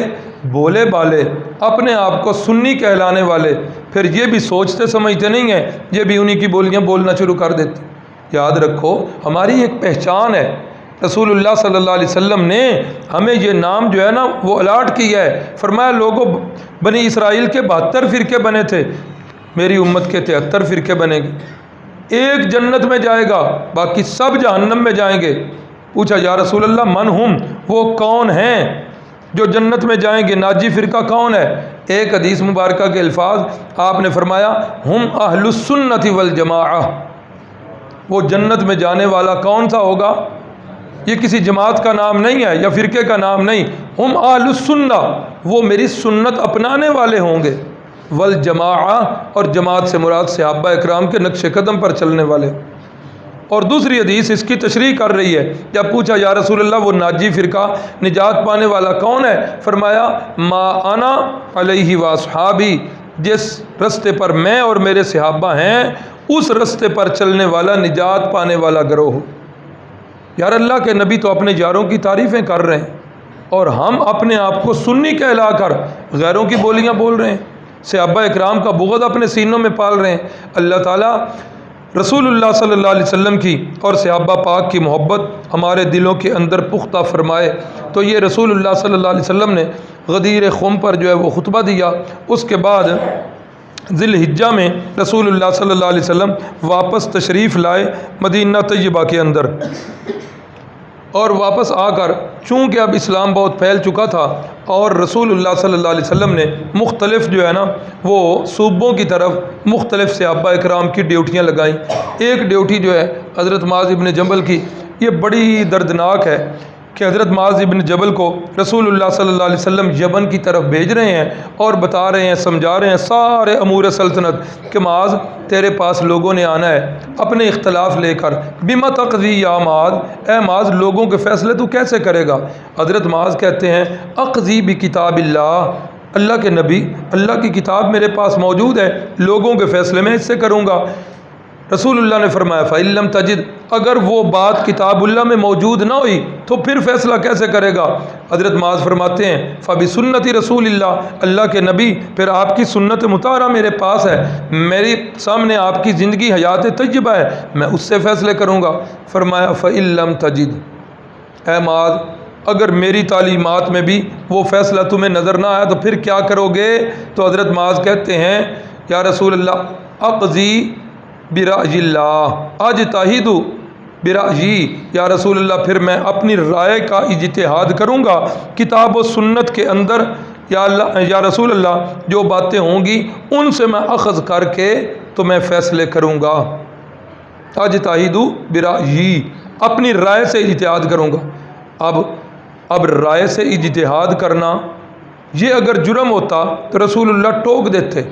بولے بالے اپنے آپ کو سنی کہلانے والے پھر یہ بھی سوچتے سمجھتے نہیں ہیں، یہ بھی انہی کی بولیاں بولنا شروع کر دیتے۔ یاد رکھو ہماری ایک پہچان ہے، رسول اللہ صلی اللہ علیہ وسلم نے ہمیں یہ نام جو ہے نا وہ الاٹ کیا ہے۔ فرمایا لوگوں، بنی اسرائیل کے 72 فرقے بنے تھے، میری امت کے 73 فرقے بنے گے۔ ایک جنت میں جائے گا، باقی سب جہنم میں جائیں گے۔ پوچھا یا رسول اللہ من ہم، وہ کون ہیں جو جنت میں جائیں گے؟ ناجی فرقہ کون ہے؟ ایک حدیث مبارکہ کے الفاظ آپ نے فرمایا ہم اہل السنت والجماعہ۔ وہ جنت میں جانے والا کون سا ہوگا؟ یہ کسی جماعت کا نام نہیں ہے یا فرقے کا نام نہیں، ہم اہل السنہ، وہ میری سنت اپنانے والے ہوں گے، والجماع، اور جماعت سے مراد صحابہ اکرام کے نقش قدم پر چلنے والے۔ اور دوسری حدیث اس کی تشریح کر رہی ہے۔ جب پوچھا یا رسول اللہ وہ ناجی فرقہ نجات پانے والا کون ہے؟ فرمایا ما انا علیہ واصحابی، جس رستے پر میں اور میرے صحابہ ہیں اس رستے پر چلنے والا نجات پانے والا گروہ۔ یار اللہ کے نبی تو اپنے یاروں کی تعریفیں کر رہے ہیں اور ہم اپنے آپ کو سنی کہلا کر غیروں کی بولیاں بول رہے ہیں، صحابہ اکرام کا بغض اپنے سینوں میں پال رہے ہیں۔ اللہ تعالیٰ رسول اللہ صلی اللہ علیہ وسلم کی اور صحابہ پاک کی محبت ہمارے دلوں کے اندر پختہ فرمائے۔ تو یہ رسول اللہ صلی اللہ علیہ وسلم نے غدیر خم پر جو ہے وہ خطبہ دیا۔ اس کے بعد ذی الحجہ میں رسول اللہ صلی اللہ علیہ وسلم واپس تشریف لائے مدینہ طیبہ کے اندر، اور واپس آ کر چونکہ اب اسلام بہت پھیل چکا تھا اور رسول اللہ صلی اللہ علیہ وسلم نے مختلف جو ہے نا وہ صوبوں کی طرف مختلف صحابہ اکرام کی ڈیوٹیاں لگائیں۔ ایک ڈیوٹی جو ہے حضرت معاذ ابن جبل کی، یہ بڑی دردناک ہے کہ حضرت معاذ ابن جبل کو رسول اللہ صلی اللہ علیہ وسلم یمن کی طرف بھیج رہے ہیں اور بتا رہے ہیں، سمجھا رہے ہیں سارے امور سلطنت کہ معاذ تیرے پاس لوگوں نے آنا ہے اپنے اختلاف لے کر، بما تقضی یا معاذ، اے معاذ لوگوں کے فیصلے تو کیسے کرے گا؟ حضرت معاذ کہتے ہیں اقضی بکتاب اللہ، اللہ کے نبی اللہ کی کتاب میرے پاس موجود ہے، لوگوں کے فیصلے میں اس سے کروں گا۔ رسول اللہ نے فرمایا فَإِن لَمْ تَجِدْ، اگر وہ بات کتاب اللہ میں موجود نہ ہوئی تو پھر فیصلہ کیسے کرے گا؟ حضرت معاذ فرماتے ہیں فَبِسُنَّتِ رسول اللہ، اللہ کے نبی پھر آپ کی سنت مطہرہ میرے پاس ہے، میرے سامنے آپ کی زندگی حیات طیبہ ہے، میں اس سے فیصلے کروں گا۔ فرمایا فَإِن لَمْ تَجِدْ، اے معاذ اگر میری تعلیمات میں بھی وہ فیصلہ تمہیں نظر نہ آیا تو پھر کیا کرو گے؟ تو حضرت معاذ کہتے ہیں یا رسول اللہ اقضی برأی اللہ اجتہد برأیی، یا رسول اللہ پھر میں اپنی رائے کا اجتہاد کروں گا کتاب و سنت کے اندر، یا رسول اللہ جو باتیں ہوں گی ان سے میں اخذ کر کے تو میں فیصلے کروں گا۔ اجتہد برأیی، اپنی رائے سے اجتہاد کروں گا۔ اب رائے سے اجتہاد کرنا یہ اگر جرم ہوتا تو رسول اللہ ٹوک دیتے،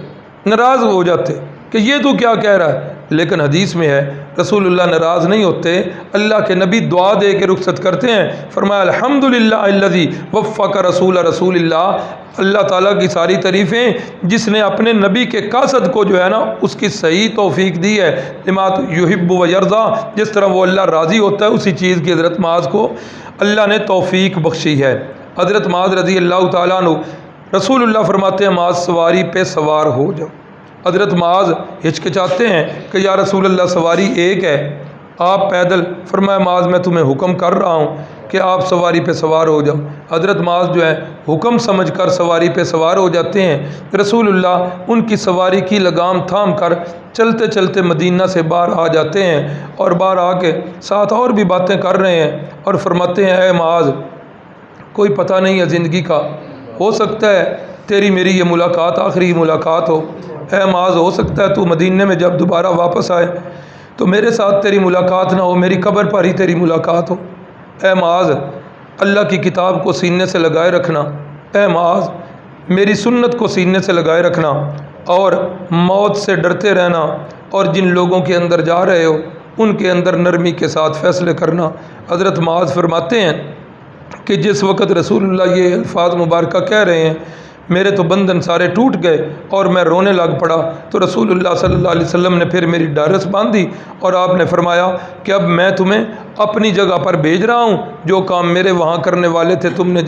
ناراض ہو جاتے کہ یہ تو کیا کہہ رہا ہے، لیکن حدیث میں ہے رسول اللہ ناراض نہیں ہوتے، اللہ کے نبی دعا دے کے رخصت کرتے ہیں۔ فرمایا الحمدللہ الذی وفق رسول اللہ، اللہ تعالیٰ کی ساری تعریفیں جس نے اپنے نبی کے قاصد کو جو ہے نا اس کی صحیح توفیق دی ہے، لما یحب و یرضا، جس طرح وہ اللہ راضی ہوتا ہے اسی چیز کی حضرت معاذ کو اللہ نے توفیق بخشی ہے۔ حضرت معاذ رضی اللہ تعالیٰ عنہ، رسول اللہ فرماتے ہیں معاذ سواری پہ سوار ہو جاؤ۔ حضرت معاذ ہچکچاتے ہیں کہ یا رسول اللہ سواری ایک ہے، آپ پیدل۔ فرمایا معاذ میں تمہیں حکم کر رہا ہوں کہ آپ سواری پہ سوار ہو جاؤ۔ حضرت معاذ جو ہے حکم سمجھ کر سواری پہ سوار ہو جاتے ہیں۔ رسول اللہ ان کی سواری کی لگام تھام کر چلتے چلتے مدینہ سے باہر آ جاتے ہیں، اور باہر آ کے ساتھ اور بھی باتیں کر رہے ہیں اور فرماتے ہیں اے معاذ کوئی پتہ نہیں ہے زندگی کا، ہو سکتا ہے تیری میری یہ ملاقات آخری ملاقات ہو، اے معاذ ہو سکتا ہے تو مدینے میں جب دوبارہ واپس آئے تو میرے ساتھ تیری ملاقات نہ ہو، میری قبر پر ہی تیری ملاقات ہو۔ اے معاذ اللہ کی کتاب کو سینے سے لگائے رکھنا، اے معاذ میری سنت کو سینے سے لگائے رکھنا، اور موت سے ڈرتے رہنا، اور جن لوگوں کے اندر جا رہے ہو ان کے اندر نرمی کے ساتھ فیصلے کرنا۔ حضرت معاذ فرماتے ہیں کہ جس وقت رسول اللہ یہ الفاظ مبارکہ کہہ رہے ہیں میرے تو بندن سارے ٹوٹ گئے اور میں رونے لگ پڑا، تو رسول اللہ صلی اللہ علیہ وسلم نے پھر میری ڈھارس باندھی اور آپ نے فرمایا کہ اب میں تمہیں اپنی جگہ پر بھیج رہا ہوں، جو کام میرے وہاں کرنے والے تھے تم نے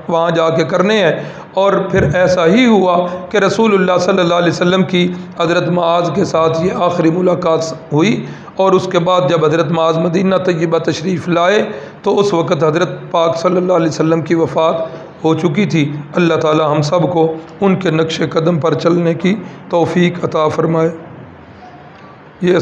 وہاں جا کے کرنے ہیں۔ اور پھر ایسا ہی ہوا کہ رسول اللہ صلی اللہ علیہ وسلم کی حضرت معاذ کے ساتھ یہ آخری ملاقات ہوئی، اور اس کے بعد جب حضرت معاذ مدینہ طیبہ تشریف لائے تو اس وقت حضرت پاک صلی اللہ علیہ وسلم کی وفات ہو چکی تھی۔ اللہ تعالی ہم سب کو ان کے نقش قدم پر چلنے کی توفیق عطا فرمائے۔ یہ